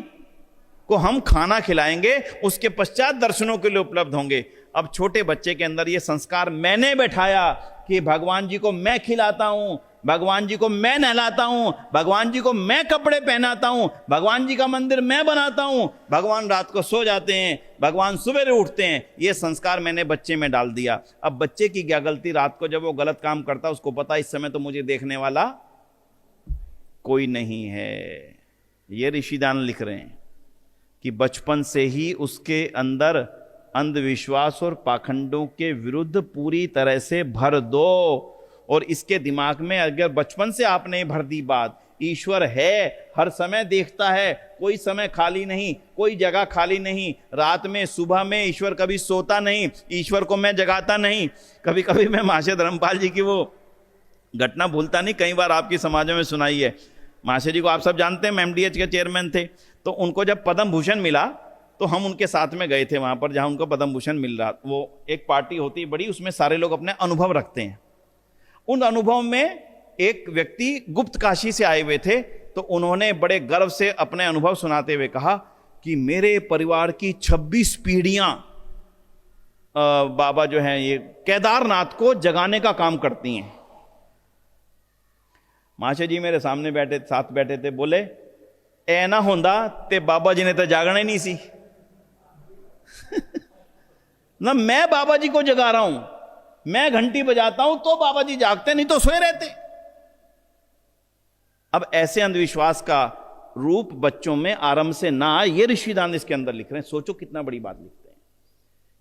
Speaker 1: को हम खाना खिलाएंगे, उसके पश्चात दर्शनों के लिए उपलब्ध होंगे। अब छोटे बच्चे के अंदर यह संस्कार मैंने बैठाया कि भगवान जी को मैं खिलाता हूं, भगवान जी को मैं नहलाता हूं, भगवान जी को मैं कपड़े पहनाता हूं, भगवान जी का मंदिर मैं बनाता हूं, भगवान रात को सो जाते हैं, भगवान सवेरे उठते हैं। यह संस्कार मैंने बच्चे में डाल दिया। अब बच्चे की क्या गलती, रात को जब वो गलत काम करता उसको पता इस समय तो मुझे देखने वाला कोई नहीं है। ये ऋषिदान लिख रहे हैं कि बचपन से ही उसके अंदर अंधविश्वास और पाखंडों के विरुद्ध पूरी तरह से भर दो, और इसके दिमाग में अगर बचपन से आपने भर दी बात, ईश्वर है, हर समय देखता है, कोई समय खाली नहीं, कोई जगह खाली नहीं, रात में सुबह में ईश्वर कभी सोता नहीं, ईश्वर को मैं जगाता नहीं। कभी कभी मैं महाशय धर्मपाल जी की वो घटना भूलता नहीं, कई बार आपकी समाजों में सुनाई है। महाशय जी को आप सब जानते हैं, MDH के चेयरमैन थे, तो उनको जब पद्म भूषण मिला तो हम उनके साथ में गए थे वहां पर जहां उनको पद्म भूषण मिल रहा। वो एक पार्टी होती है बड़ी, उसमें सारे लोग अपने अनुभव रखते हैं। उन अनुभव में एक व्यक्ति गुप्त काशी से आए हुए थे, तो उन्होंने बड़े गर्व से अपने अनुभव सुनाते हुए कहा कि मेरे परिवार की 26 पीढ़ियां बाबा जो हैं ये केदारनाथ को जगाने का काम करती हैं। महाशय जी मेरे सामने बैठे, साथ बैठे थे, बोले ए ना होंदा ते बाबा जी ने तो जागना ही नहीं सी ना, मैं बाबा जी को जगा रहा हूं, मैं घंटी बजाता हूं तो बाबा जी जागते, नहीं तो सोए रहते। अब ऐसे अंधविश्वास का रूप बच्चों में आरंभ से ना आए, ये ऋषिदान इसके अंदर लिख रहे हैं। सोचो कितना बड़ी बात लिखते हैं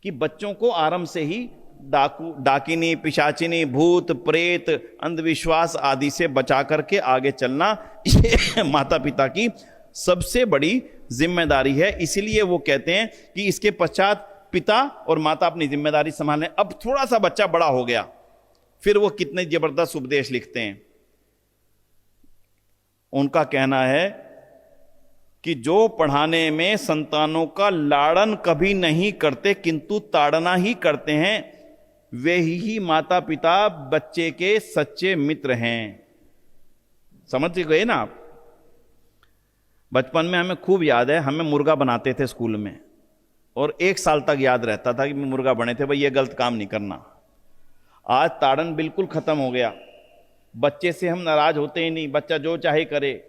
Speaker 1: कि बच्चों को आरंभ से ही डाकू, डाकिनी, पिशाचिनी, भूत, प्रेत, अंधविश्वास आदि से बचा करके आगे चलना, ये माता पिता की सबसे बड़ी जिम्मेदारी है। इसीलिए वो कहते हैं कि इसके पश्चात पिता और माता अपनी जिम्मेदारी संभालें। अब थोड़ा सा बच्चा बड़ा हो गया, फिर वो कितने जबरदस्त उपदेश लिखते हैं। उनका कहना है कि जो पढ़ाने में संतानों का लाड़न कभी नहीं करते किंतु ताड़ना ही करते हैं, वे ही माता पिता बच्चे के सच्चे मित्र हैं। समझ गए ना आप? बचपन में हमें खूब याद है, हमें मुर्गा बनाते थे स्कूल में, और 1 साल तक याद रहता था कि मुर्गा बने थे, भाई ये गलत काम नहीं करना। आज ताड़न बिल्कुल खत्म हो गया, बच्चे से हम नाराज होते ही नहीं, बच्चा जो चाहे करे।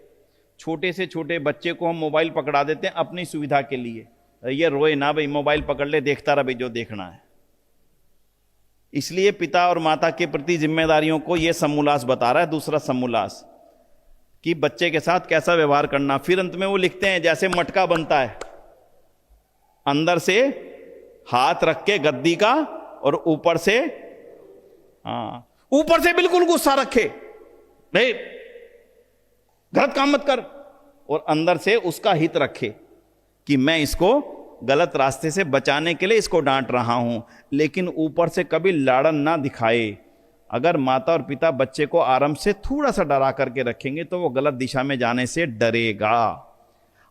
Speaker 1: छोटे से छोटे बच्चे को हम मोबाइल पकड़ा देते हैं अपनी सुविधा के लिए, ये रोए ना भाई, मोबाइल पकड़ ले, देखता रहा भाई जो देखना है। इसलिए पिता और माता के प्रति जिम्मेदारियों को यह समोल्लास बता रहा है, दूसरा समोल्लास, कि बच्चे के साथ कैसा व्यवहार करना। फिर अंत में वो लिखते हैं जैसे मटका बनता है, अंदर से हाथ रख के गद्दी का, और ऊपर से ऊपर से बिल्कुल गुस्सा रखे, भाई गलत काम मत कर, और अंदर से उसका हित रखे कि मैं इसको गलत रास्ते से बचाने के लिए इसको डांट रहा हूं, लेकिन ऊपर से कभी लाड़न ना दिखाए। अगर माता और पिता बच्चे को आरंभ से थोड़ा सा डरा करके रखेंगे तो वो गलत दिशा में जाने से डरेगा।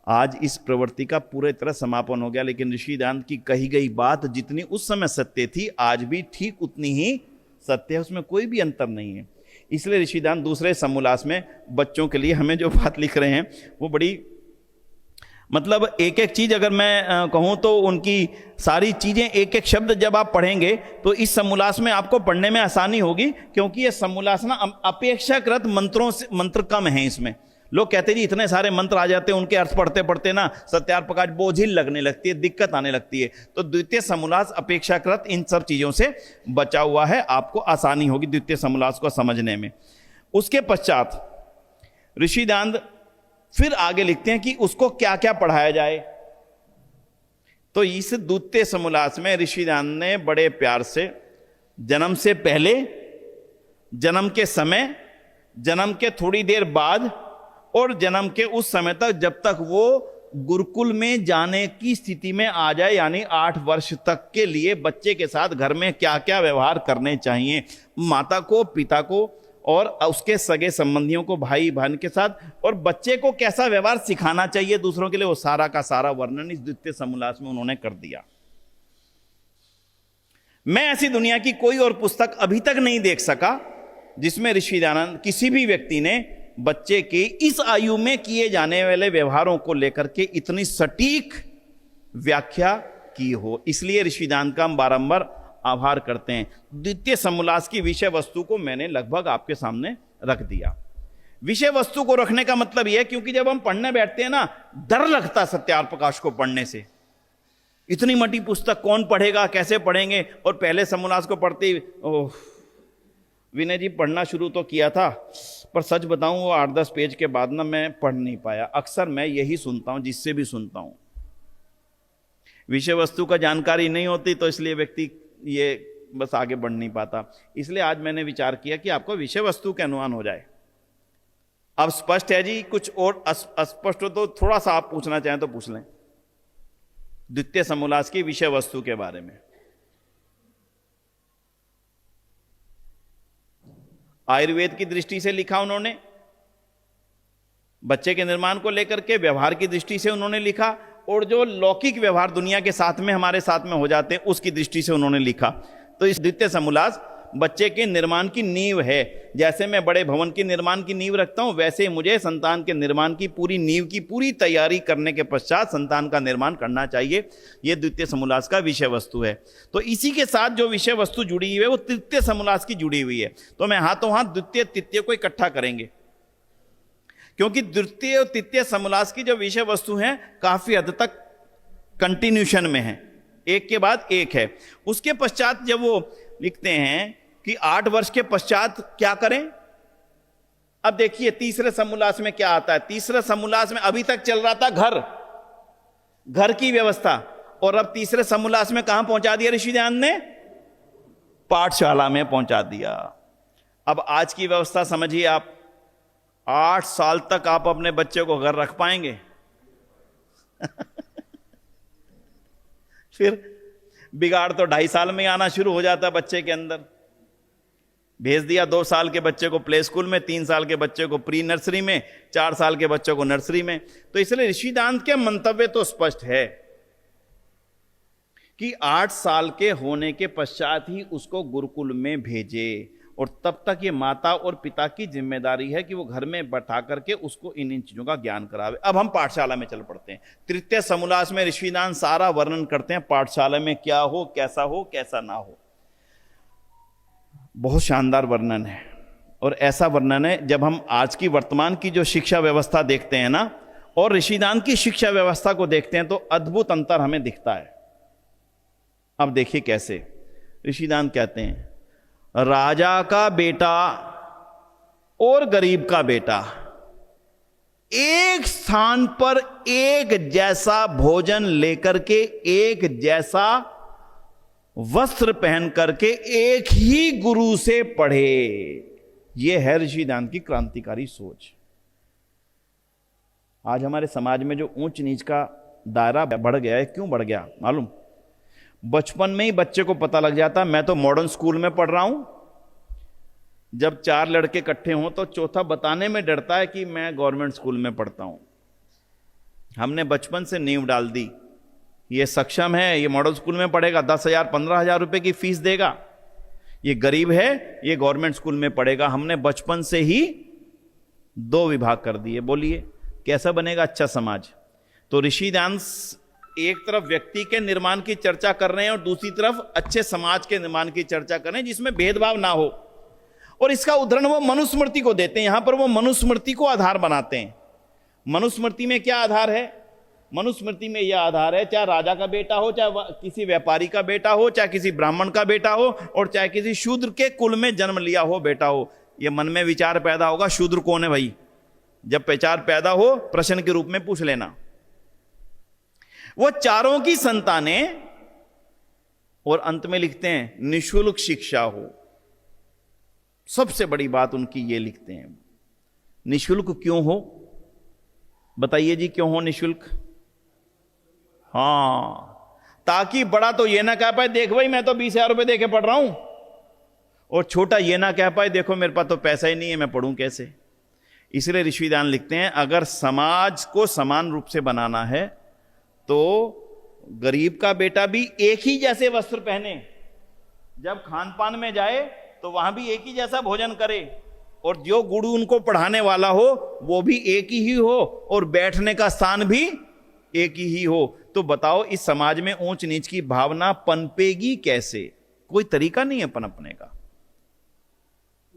Speaker 1: आज इस प्रवृत्ति का पूरे तरह समापन हो गया, लेकिन ऋषि दयानंद की कही गई बात जितनी उस समय सत्य थी, आज भी ठीक उतनी ही सत्य है, उसमें कोई भी अंतर नहीं है। इसलिए ऋषि दयानंद दूसरे समोल्लास में बच्चों के लिए हमें जो बात लिख रहे हैं वो बड़ी, मतलब एक एक चीज अगर मैं कहूं तो उनकी सारी चीजें, एक एक शब्द जब आप पढ़ेंगे तो इस समोल्लास में आपको पढ़ने में आसानी होगी, क्योंकि ये समोल्लास ना अपेक्षाकृत मंत्रों से, मंत्र कम है इसमें। लोग कहते जी इतने सारे मंत्र आ जाते हैं, उनके अर्थ पढ़ते पढ़ते ना सत्यार्थ प्रकाश बोझिल लगने लगती है, दिक्कत आने लगती है। तो द्वितीय समोल्लास अपेक्षाकृत इन सब चीजों से बचा हुआ है, आपको आसानी होगी द्वितीय समोल्लास को समझने में। उसके पश्चात ऋषि दयानंद फिर आगे लिखते हैं कि उसको क्या क्या पढ़ाया जाए। तो इस द्वितीय समोल्लास में ऋषि दयानंद ने बड़े प्यार से जन्म से पहले, जन्म के समय, जन्म के थोड़ी देर बाद और जन्म के उस समय तक जब तक वो गुरुकुल में जाने की स्थिति में आ जाए, यानी 8 वर्ष तक के लिए बच्चे के साथ घर में क्या क्या व्यवहार करने चाहिए, माता को, पिता को और उसके सगे संबंधियों को, भाई बहन के साथ, और बच्चे को कैसा व्यवहार सिखाना चाहिए दूसरों के लिए, वो सारा का सारा वर्णन इस द्वितीय समोल्लास में उन्होंने कर दिया। मैं ऐसी दुनिया की कोई और पुस्तक अभी तक नहीं देख सका जिसमें ऋषि दयानंद किसी भी व्यक्ति ने बच्चे के इस आयु में किए जाने वाले व्यवहारों को लेकर के इतनी सटीक व्याख्या की हो। इसलिए ऋषि दयानंद का हम बारंबार आभार करते हैं। द्वितीय समोल्लास की विषय वस्तु को मैंने लगभग आपके सामने रख दिया। विषय वस्तु को रखने का मतलब यह है क्योंकि जब हम पढ़ने बैठते हैं ना, डर लगता सत्यार्थ प्रकाश को पढ़ने से। इतनी मोटी पुस्तक कौन पढ़ेगा, कैसे पढ़ेंगे, और पहले समोल्लास को पढ़ते ही ओह, विनय जी पढ़ना शुरू तो किया था, पर सच बताऊं वो 8-10 पेज के बाद ना मैं पढ़ नहीं पाया। अक्सर मैं यही सुनता हूं, जिससे भी सुनता हूं, विषय वस्तु का जानकारी नहीं होती तो इसलिए व्यक्ति ये बस आगे बढ़ नहीं पाता। इसलिए आज मैंने विचार किया कि आपको विषय वस्तु के अनुमान हो जाए। अब स्पष्ट है जी, कुछ और अस्पष्ट हो तो थोड़ा सा आप पूछना चाहें तो पूछ लें द्वितीय समोल्लास की विषय वस्तु के बारे में। आयुर्वेद की दृष्टि से लिखा उन्होंने, बच्चे के निर्माण को लेकर के व्यवहार की दृष्टि से उन्होंने लिखा, और जो लौकिक व्यवहार दुनिया के साथ में हमारे साथ में हो जाते हैं उसकी दृष्टि से उन्होंने लिखा। तो इस द्वितीय समोल्लास बच्चे के निर्माण की नींव है। जैसे मैं बड़े भवन की निर्माण की नींव रखता हूं, वैसे मुझे संतान के निर्माण की पूरी नींव की पूरी तैयारी करने के पश्चात संतान का निर्माण करना चाहिए। यह द्वितीय समोल्लास का विषय वस्तु है। तो इसी के साथ जो विषय वस्तु जुड़ी हुई है वो तृतीय समोल्लास की जुड़ी हुई है। तो मैं हाथों हाथ द्वितीय तृतीय को इकट्ठा करेंगे, क्योंकि द्वितीय और तृतीय समोल्लास की जो विषय वस्तु है काफी हद तक कंटिन्यूशन में है, एक के बाद एक है। उसके पश्चात जब वो लिखते हैं कि 8 वर्ष के पश्चात क्या करें, अब देखिए तीसरे समोल्लास में क्या आता है। तीसरे समोल्लास में अभी तक चल रहा था घर की व्यवस्था, और अब तीसरे समोल्लास में कहां पहुंचा दिया ऋषि दयानंद ने, पाठशाला में पहुंचा दिया। अब आज की व्यवस्था समझिए आप, 8 साल तक आप अपने बच्चे को घर रख पाएंगे? फिर बिगाड़ तो 2.5 साल में ही आना शुरू हो जाता है बच्चे के अंदर। भेज दिया 2 साल के बच्चे को प्ले स्कूल में, 3 साल के बच्चे को प्री नर्सरी में, 4 साल के बच्चों को नर्सरी में। तो इसलिए ऋषिदांत के मंतव्य तो स्पष्ट है कि 8 साल के होने के पश्चात ही उसको गुरुकुल में भेजे, और तब तक ये माता और पिता की जिम्मेदारी है कि वो घर में बैठा करके उसको इन चीजों का ज्ञान करावे। अब हम पाठशाला में चल पड़ते हैं। तृतीय समोल्लास में ऋषिदान सारा वर्णन करते हैं पाठशाला में क्या हो, कैसा ना हो। बहुत शानदार वर्णन है, और ऐसा वर्णन है जब हम आज की वर्तमान की जो शिक्षा व्यवस्था देखते हैं ना, और ऋषिदान की शिक्षा व्यवस्था को देखते हैं, तो अद्भुत अंतर हमें दिखता है। अब देखिए कैसे ऋषिदान कहते हैं, राजा का बेटा और गरीब का बेटा एक स्थान पर एक जैसा भोजन लेकर के, एक जैसा वस्त्र पहन करके एक ही गुरु से पढ़े। यह है ऋषिदान की क्रांतिकारी सोच। आज हमारे समाज में जो ऊंच नीच का दायरा बढ़ गया है, क्यों बढ़ गया मालूम? बचपन में ही बच्चे को पता लग जाता, मैं तो मॉडर्न स्कूल में पढ़ रहा हूं। जब 4 लड़के इकट्ठे हों तो चौथा बताने में डरता है कि मैं गवर्नमेंट स्कूल में पढ़ता हूं। हमने बचपन से नींव डाल दी, ये सक्षम है, ये मॉडल स्कूल में पढ़ेगा, 10,000 15,000 रुपए की फीस देगा। ये गरीब है, ये गवर्नमेंट स्कूल में पढ़ेगा। हमने बचपन से ही 2 विभाग कर दिए। बोलिए कैसा बनेगा अच्छा समाज? तो ऋषिदान एक तरफ व्यक्ति के निर्माण की चर्चा कर रहे हैं और दूसरी तरफ अच्छे समाज के निर्माण की चर्चा कर रहे हैं जिसमें भेदभाव ना हो। और इसका उदाहरण वो मनुस्मृति को देते हैं। यहां पर वो मनुस्मृति को आधार बनाते हैं। मनुस्मृति में क्या आधार है? मनुस्मृति में यह आधार है, चाहे राजा का बेटा हो, चाहे किसी व्यापारी का बेटा हो, चाहे किसी ब्राह्मण का बेटा हो, और चाहे किसी शूद्र के कुल में जन्म लिया हो बेटा हो। यह मन में विचार पैदा होगा, शूद्र कौन है भाई? जब विचार पैदा हो प्रश्न के रूप में पूछ लेना। वो चारों की संतानें, और अंत में लिखते हैं निशुल्क शिक्षा हो। सबसे बड़ी बात उनकी ये लिखते हैं, निशुल्क क्यों हो? बताइए जी, क्यों हो निशुल्क? हाँ, ताकि बड़ा तो ये ना कह पाए देख भाई मैं तो 20,000 रुपए देके पढ़ रहा हूं, और छोटा ये ना कह पाए देखो मेरे पास तो पैसा ही नहीं है, मैं पढ़ूं कैसे। इसलिए ऋषिदान लिखते हैं, अगर समाज को समान रूप से बनाना है तो गरीब का बेटा भी एक ही जैसे वस्त्र पहने, जब खान पान में जाए तो वहां भी एक ही जैसा भोजन करे, और जो गुरु उनको पढ़ाने वाला हो वो भी एक ही हो, और बैठने का स्थान भी एक ही हो। तो बताओ इस समाज में ऊंच नीच की भावना पनपेगी कैसे? कोई तरीका नहीं है पनपने का।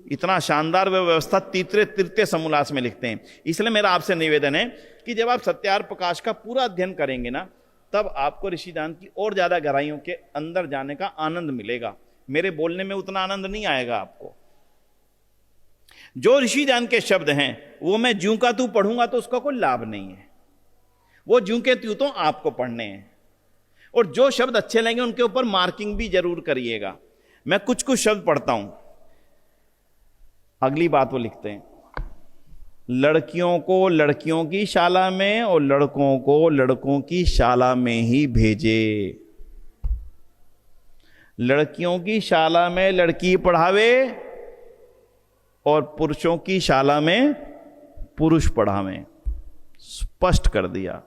Speaker 1: इतना शानदार व्यवस्था तृतीय समोल्लास में लिखते हैं। इसलिए मेरा आपसे निवेदन है कि जब आप सत्यार्थ प्रकाश का पूरा अध्ययन करेंगे ना, तब आपको ऋषिदान की और ज्यादा गहराइयों के अंदर जाने का आनंद मिलेगा। मेरे बोलने में उतना आनंद नहीं आएगा आपको। जो ऋषिदान के शब्द हैं वो मैं ज्यों का तू पढ़ूंगा तो उसका कोई लाभ नहीं है। वो ज्यों के त्यों तो आपको पढ़ने हैं, और जो शब्द अच्छे लगेंगे उनके ऊपर मार्किंग भी जरूर करिएगा। मैं कुछ शब्द पढ़ता हूं। अगली बात वो लिखते हैं, लड़कियों को लड़कियों की शाला में और लड़कों को लड़कों की शाला में ही भेजे। लड़कियों की शाला में लड़की पढ़ावे और पुरुषों की शाला में पुरुष पढ़ावे। स्पष्ट कर दिया।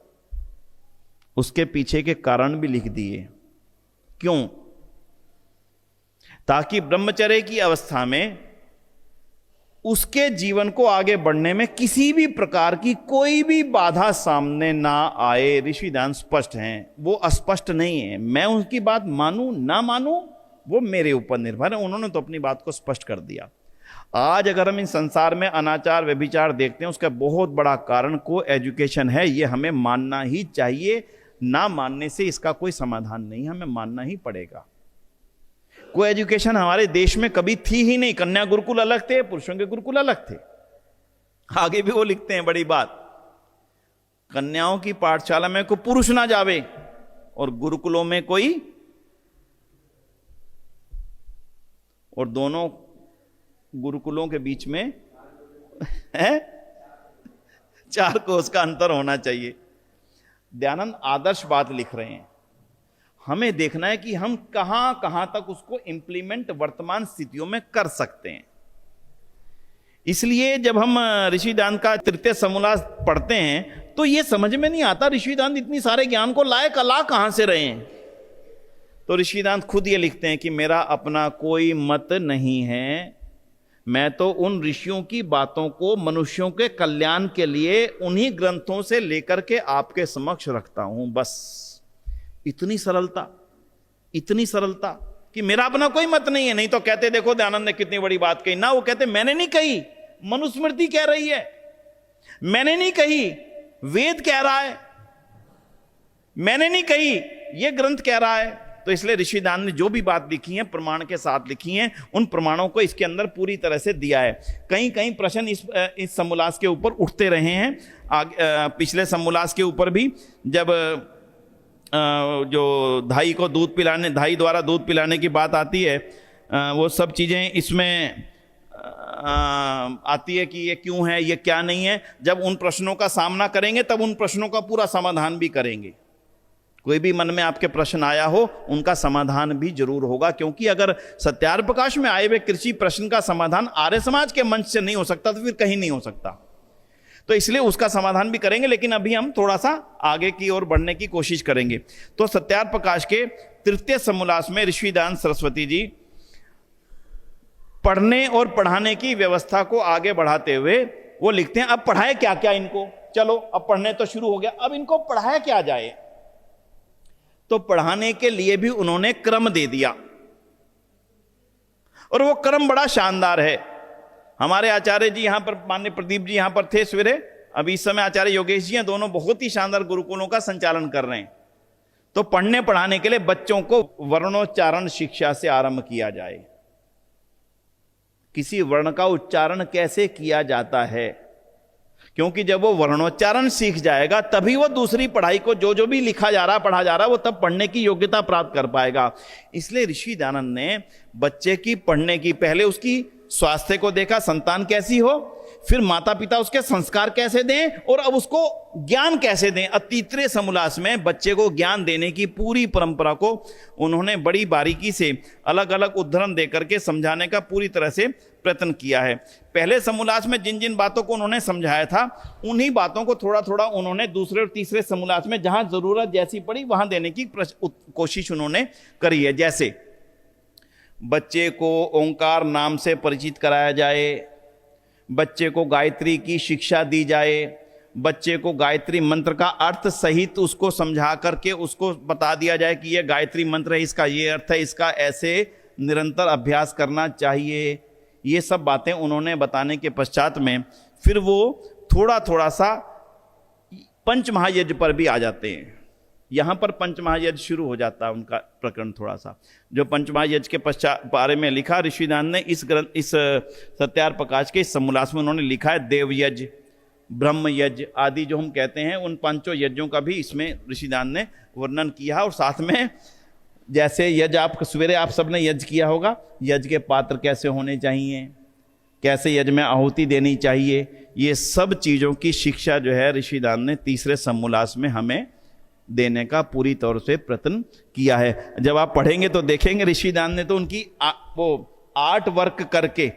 Speaker 1: उसके पीछे के कारण भी लिख दिए। क्यों? ताकि ब्रह्मचर्य की अवस्था में उसके जीवन को आगे बढ़ने में किसी भी प्रकार की कोई भी बाधा सामने ना आए। ऋषिदान स्पष्ट हैं, वो अस्पष्ट नहीं है। मैं उनकी बात मानूं ना मानूं वो मेरे ऊपर निर्भर है। उन्होंने तो अपनी बात को स्पष्ट कर दिया। आज अगर हम इन संसार में अनाचार व्यभिचार देखते हैं, उसका बहुत बड़ा कारण को एजुकेशन है। ये हमें मानना ही चाहिए। ना मानने से इसका कोई समाधान नहीं, हमें मानना ही पड़ेगा। कोई एजुकेशन हमारे देश में कभी थी ही नहीं। कन्या गुरुकुल अलग थे, पुरुषों के गुरुकुल अलग थे। आगे भी वो लिखते हैं बड़ी बात, कन्याओं की पाठशाला में कोई पुरुष ना जावे और गुरुकुलों में कोई और दोनों गुरुकुलों के बीच में है 4 कोस का अंतर होना चाहिए। दयानंद आदर्श बात लिख रहे हैं, हमें देखना है कि हम कहां कहां तक उसको इंप्लीमेंट वर्तमान स्थितियों में कर सकते हैं। इसलिए जब हम ऋषि दयानंद का तृतीय समोल्लास पढ़ते हैं तो यह समझ में नहीं आता ऋषि दयानंद इतनी सारे ज्ञान को ला कहां से रहे हैं। तो ऋषि दयानंद खुद ये लिखते हैं कि मेरा अपना कोई मत नहीं है, मैं तो उन ऋषियों की बातों को मनुष्यों के कल्याण के लिए उन्हीं ग्रंथों से लेकर के आपके समक्ष रखता हूं। बस इतनी सरलता, इतनी सरलता कि मेरा अपना कोई मत नहीं है। नहीं तो कहते देखो दयानंद ने कितनी बड़ी बात कही ना, वो कहते मैंने नहीं कही, मनुस्मृति कह रही है, मैंने नहीं कही, वेद कह रहा है, मैंने नहीं कही, ये ग्रंथ कह रहा है। तो इसलिए ऋषि दयानंद ने जो भी बात लिखी है प्रमाण के साथ लिखी है, उन प्रमाणों को इसके अंदर पूरी तरह से दिया है। कहीं कहीं प्रश्न इस समोल्लास के ऊपर उठते रहे हैं। पिछले समोल्लास के ऊपर भी जब जो धाई को दूध पिलाने, धाई द्वारा दूध पिलाने की बात आती है, वो सब चीजें इसमें आती है कि ये क्यों है, ये क्या नहीं है। जब उन प्रश्नों का सामना करेंगे तब उन प्रश्नों का पूरा समाधान भी करेंगे। कोई भी मन में आपके प्रश्न आया हो उनका समाधान भी जरूर होगा, क्योंकि अगर सत्यार्थ प्रकाश में आए हुए कृषि प्रश्न का समाधान आर्य समाज के मंच से नहीं हो सकता तो फिर कहीं नहीं हो सकता। तो इसलिए उसका समाधान भी करेंगे, लेकिन अभी हम थोड़ा सा आगे की ओर बढ़ने की कोशिश करेंगे। तो सत्यार्थ प्रकाश के तृतीय समोल्लास में ऋषि दयानंद सरस्वती जी पढ़ने और पढ़ाने की व्यवस्था को आगे बढ़ाते हुए वो लिखते हैं, अब पढ़ाए क्या क्या इनको, चलो अब पढ़ने तो शुरू हो गया, अब इनको पढ़ाया क्या जाए। तो पढ़ाने के लिए भी उन्होंने क्रम दे दिया, और वो क्रम बड़ा शानदार है। हमारे आचार्य जी यहां पर, माननीय प्रदीप जी यहां पर थे सवेरे, अभी इस समय आचार्य योगेश जी हैं, दोनों बहुत ही शानदार गुरुकुलों का संचालन कर रहे हैं। तो पढ़ने पढ़ाने के लिए बच्चों को वर्णोच्चारण शिक्षा से आरंभ किया जाए। किसी वर्ण का उच्चारण कैसे किया जाता है, क्योंकि जब वो वर्णोच्चारण सीख जाएगा तभी वो दूसरी पढ़ाई को जो भी लिखा जा रहा, पढ़ा जा रहा, वो तब पढ़ने की योग्यता प्राप्त कर पाएगा। इसलिए ऋषि दयानंद ने बच्चे की पढ़ने की, पहले उसकी स्वास्थ्य को देखा, संतान कैसी हो, फिर माता पिता उसके संस्कार कैसे दें, और अब उसको ज्ञान कैसे दें। अतीतरे समोल्लास में बच्चे को ज्ञान देने की पूरी परंपरा को उन्होंने बड़ी बारीकी से अलग अलग उदाहरण देकर के समझाने का पूरी तरह से प्रयत्न किया है। पहले समोल्लास में जिन जिन बातों को उन्होंने समझाया था, उन्हीं बातों को थोड़ा थोड़ा उन्होंने दूसरे और तीसरे समोल्लास में जहां जरूरत जैसी पड़ी वहां देने की कोशिश उन्होंने करी है। जैसे बच्चे को ओंकार नाम से परिचित कराया जाए, बच्चे को गायत्री की शिक्षा दी जाए, बच्चे को गायत्री मंत्र का अर्थ सहित उसको समझा करके उसको बता दिया जाए कि यह गायत्री मंत्र है, इसका ये अर्थ है, इसका ऐसे निरंतर अभ्यास करना चाहिए। ये सब बातें उन्होंने बताने के पश्चात में फिर वो थोड़ा थोड़ा सा पंच महायज्ञ पर भी आ जाते हैं। यहाँ पर पंच महायज्ञ शुरू हो जाता है उनका प्रकरण थोड़ा सा, जो पंच महायज्ञ के पश्चात बारे में लिखा ऋषि दयानंद ने इस सत्यार्थ प्रकाश के इस समोल्लास में उन्होंने लिखा है। देव यज्ञ, ब्रह्म यज्ञ आदि जो हम कहते हैं, उन पांचों यज्ञों का भी इसमें ऋषि दयानंद ने वर्णन किया। और साथ में जैसे यज्ञ, आप सवेरे आप सबने यज्ञ किया होगा, यज्ञ के पात्र कैसे होने चाहिए, कैसे यज्ञ में आहुति देनी चाहिए, ये सब चीज़ों की शिक्षा जो है ऋषि दयानंद ने तीसरे समोल्लास में हमें देने का पूरी तौर से प्रयत्न किया है। जब आप पढ़ेंगे तो देखेंगे ऋषि दयानंद ने तो उनकी वो आर्ट वर्क करके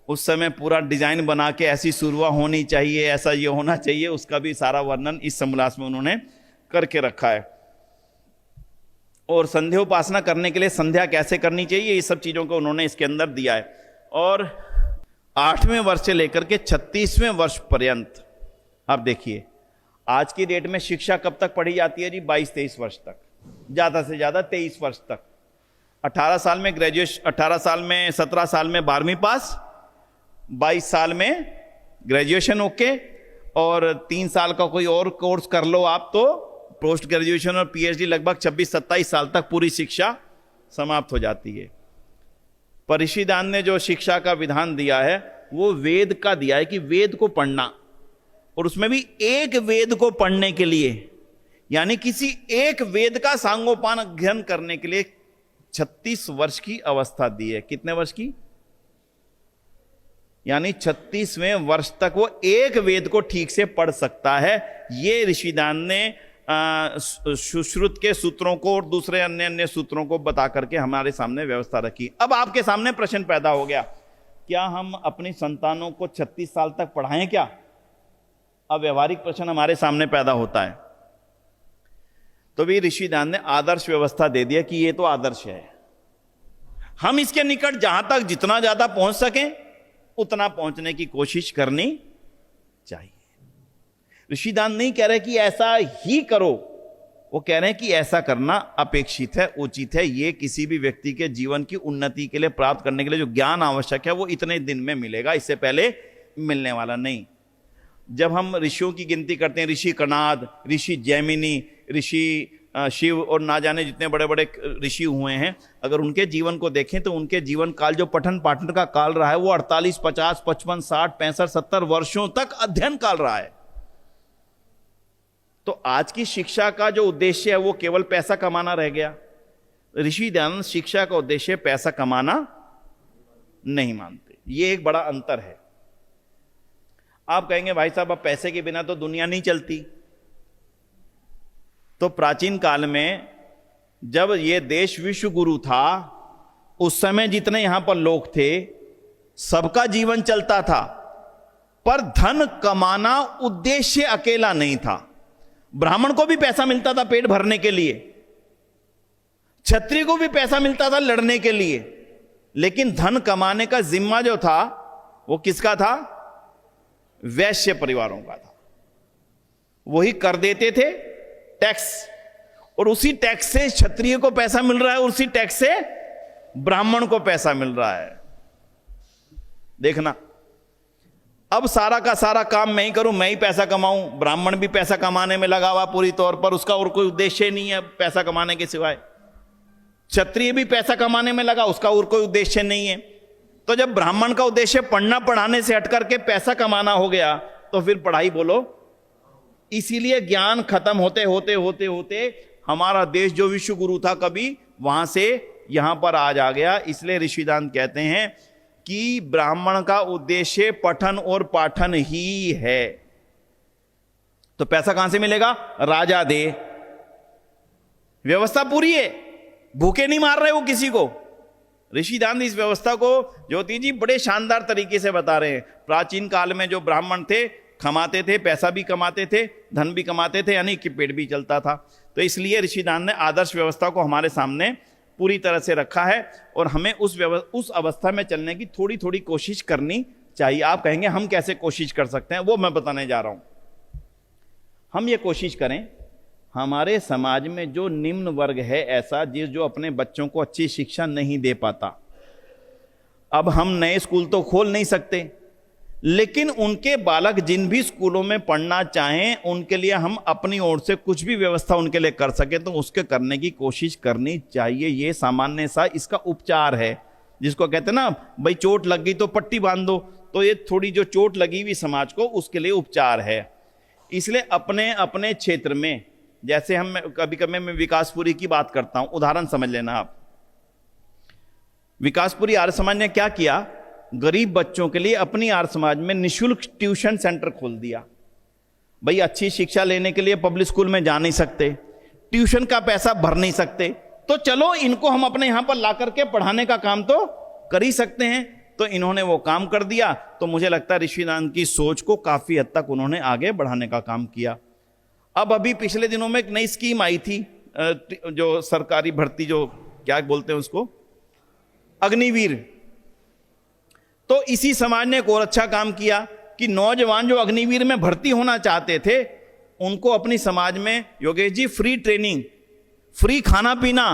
Speaker 1: उस समय पूरा डिजाइन बना के ऐसी शुरुआत होनी चाहिए, ऐसा ये होना चाहिए, उसका भी सारा वर्णन इस समोल्लास में उन्होंने करके रखा है। और संध्या उपासना करने के लिए संध्या कैसे करनी चाहिए, ये सब चीज़ों को उन्होंने इसके अंदर दिया है। और 8वें वर्ष से लेकर के 36वें वर्ष पर्यंत आप देखिए, आज की डेट में शिक्षा कब तक पढ़ी जाती है जी? 22-23 वर्ष तक, ज़्यादा से ज़्यादा 23 वर्ष तक। 18 साल में ग्रेजुएशन, 18 साल में 17 साल में 12वीं पास, 22 साल में ग्रेजुएशन ओके, और 3 साल का कोई और कोर्स कर लो आप तो पोस्ट ग्रेजुएशन और पीएचडी लगभग 26-27 साल तक पूरी शिक्षा समाप्त हो जाती है। पर ऋषि दयानंद ने जो शिक्षा का विधान दिया है वो वेद का दिया है कि वेद को पढ़ना, और उसमें भी एक वेद को पढ़ने के लिए, यानी किसी एक वेद का सांगोपान अध्ययन करने के लिए 36 वर्ष की अवस्था दी है। कितने वर्ष की? यानी 36वें वर्ष तक वो एक वेद को ठीक से पढ़ सकता है। ये ऋषिदान ने सुश्रुत के सूत्रों को और दूसरे अन्य अन्य सूत्रों को बता करके हमारे सामने व्यवस्था रखी। अब आपके सामने प्रश्न पैदा हो गया, क्या हम अपनी संतानों को 36 साल तक पढ़ाएं क्या? अब व्यवहारिक प्रश्न हमारे सामने पैदा होता है। तो भी ऋषिदान ने आदर्श व्यवस्था दे दिया कि ये तो आदर्श है, हम इसके निकट जहां तक जितना ज्यादा पहुंच सकें उतना पहुंचने की कोशिश करनी चाहिए। ऋषिदान नहीं कह रहे कि ऐसा ही करो, वो कह रहे हैं कि ऐसा करना अपेक्षित है, उचित है। ये किसी भी व्यक्ति के जीवन की उन्नति के लिए, प्राप्त करने के लिए जो ज्ञान आवश्यक है वो इतने दिन में मिलेगा, इससे पहले मिलने वाला नहीं। जब हम ऋषियों की गिनती करते हैं, ऋषि कनाद, ऋषि जैमिनी, ऋषि शिव और ना जाने जितने बड़े बड़े ऋषि हुए हैं, अगर उनके जीवन को देखें तो उनके जीवन काल जो पठन पाठन का काल रहा है वो 48, 50, 55, 60, 65, 70 वर्षों तक अध्ययन काल रहा है। तो आज की शिक्षा का जो उद्देश्य है वो केवल पैसा कमाना रह गया। ऋषिदान शिक्षा का उद्देश्य पैसा कमाना नहीं मानते। ये एक बड़ा अंतर है। आप कहेंगे भाई साहब अब पैसे के बिना तो दुनिया नहीं चलती। तो प्राचीन काल में जब ये देश विश्व गुरु था, उस समय जितने यहां पर लोग थे सबका जीवन चलता था, पर धन कमाना उद्देश्य अकेला नहीं था। ब्राह्मण को भी पैसा मिलता था पेट भरने के लिए, क्षत्रिय को भी पैसा मिलता था लड़ने के लिए, लेकिन धन कमाने का जिम्मा जो था वो किसका था? वैश्य परिवारों का था। वही कर देते थे टैक्स, और उसी टैक्स से क्षत्रिय को पैसा मिल रहा है, उसी टैक्स से ब्राह्मण को पैसा मिल रहा है। देखना, अब सारा का सारा काम मैं ही करूं, मैं ही पैसा कमाऊं। ब्राह्मण भी पैसा कमाने में लगा हुआ पूरी तौर पर, उसका और कोई उद्देश्य नहीं है पैसा कमाने के सिवाय। क्षत्रिय भी पैसा कमाने में लगा, उसका और कोई उद्देश्य नहीं है। तो जब ब्राह्मण का उद्देश्य पढ़ना पढ़ाने से हटकर के पैसा कमाना हो गया, तो फिर पढ़ाई बोलो। इसीलिए ज्ञान खत्म होते होते होते होते हमारा देश जो विश्व गुरु था कभी वहां से यहां पर आज आ गया। इसलिए ऋषिदान कहते हैं कि ब्राह्मण का उद्देश्य पठन और पाठन ही है। तो पैसा कहां से मिलेगा? राजा दे। व्यवस्था पूरी है, भूखे नहीं मार रहे वो किसी को। ऋषिदान इस व्यवस्था को ज्योति जी बड़े शानदार तरीके से बता रहे हैं। प्राचीन काल में जो ब्राह्मण थे कमाते थे, पैसा भी कमाते थे, धन भी कमाते थे, यानी कि पेट भी चलता था। तो इसलिए ऋषिदान ने आदर्श व्यवस्था को हमारे सामने पूरी तरह से रखा है और हमें उस अवस्था में चलने की थोड़ी थोड़ी कोशिश करनी चाहिए। आप कहेंगे हम कैसे कोशिश कर सकते हैं, वो मैं बताने जा रहा हूं। हम ये कोशिश करें, हमारे समाज में जो निम्न वर्ग है ऐसा जो अपने बच्चों को अच्छी शिक्षा नहीं दे पाता, अब हम नए स्कूल तो खोल नहीं सकते, लेकिन उनके बालक जिन भी स्कूलों में पढ़ना चाहें उनके लिए हम अपनी ओर से कुछ भी व्यवस्था उनके लिए कर सके तो उसके करने की कोशिश करनी चाहिए। ये सामान्य सा इसका उपचार है, जिसको कहते हैं ना भाई चोट लग गई तो पट्टी बांध दो। तो ये थोड़ी जो चोट लगी हुई समाज को उसके लिए उपचार है। इसलिए अपने अपने क्षेत्र में, जैसे हम कभी कभी मैं विकासपुरी की बात करता हूं, उदाहरण समझ लेना आप। विकासपुरी आर्य समाज ने क्या किया, गरीब बच्चों के लिए अपनी आर्य समाज में निःशुल्क ट्यूशन सेंटर खोल दिया। भाई अच्छी शिक्षा लेने के लिए पब्लिक स्कूल में जा नहीं सकते, ट्यूशन का पैसा भर नहीं सकते, तो चलो इनको हम अपने यहां पर ला करके पढ़ाने का काम तो कर ही सकते हैं। तो इन्होंने वो काम कर दिया। तो मुझे लगता है ऋषिदान की सोच को काफी हद तक उन्होंने आगे बढ़ाने का काम किया। अब अभी पिछले दिनों में एक नई स्कीम आई थी, जो सरकारी भर्ती, जो क्या बोलते हैं उसको, अग्निवीर। तो इसी समाज ने एक और अच्छा काम किया कि नौजवान जो अग्निवीर में भर्ती होना चाहते थे उनको अपनी समाज में, Yogesh ji, free training, free खाना पीना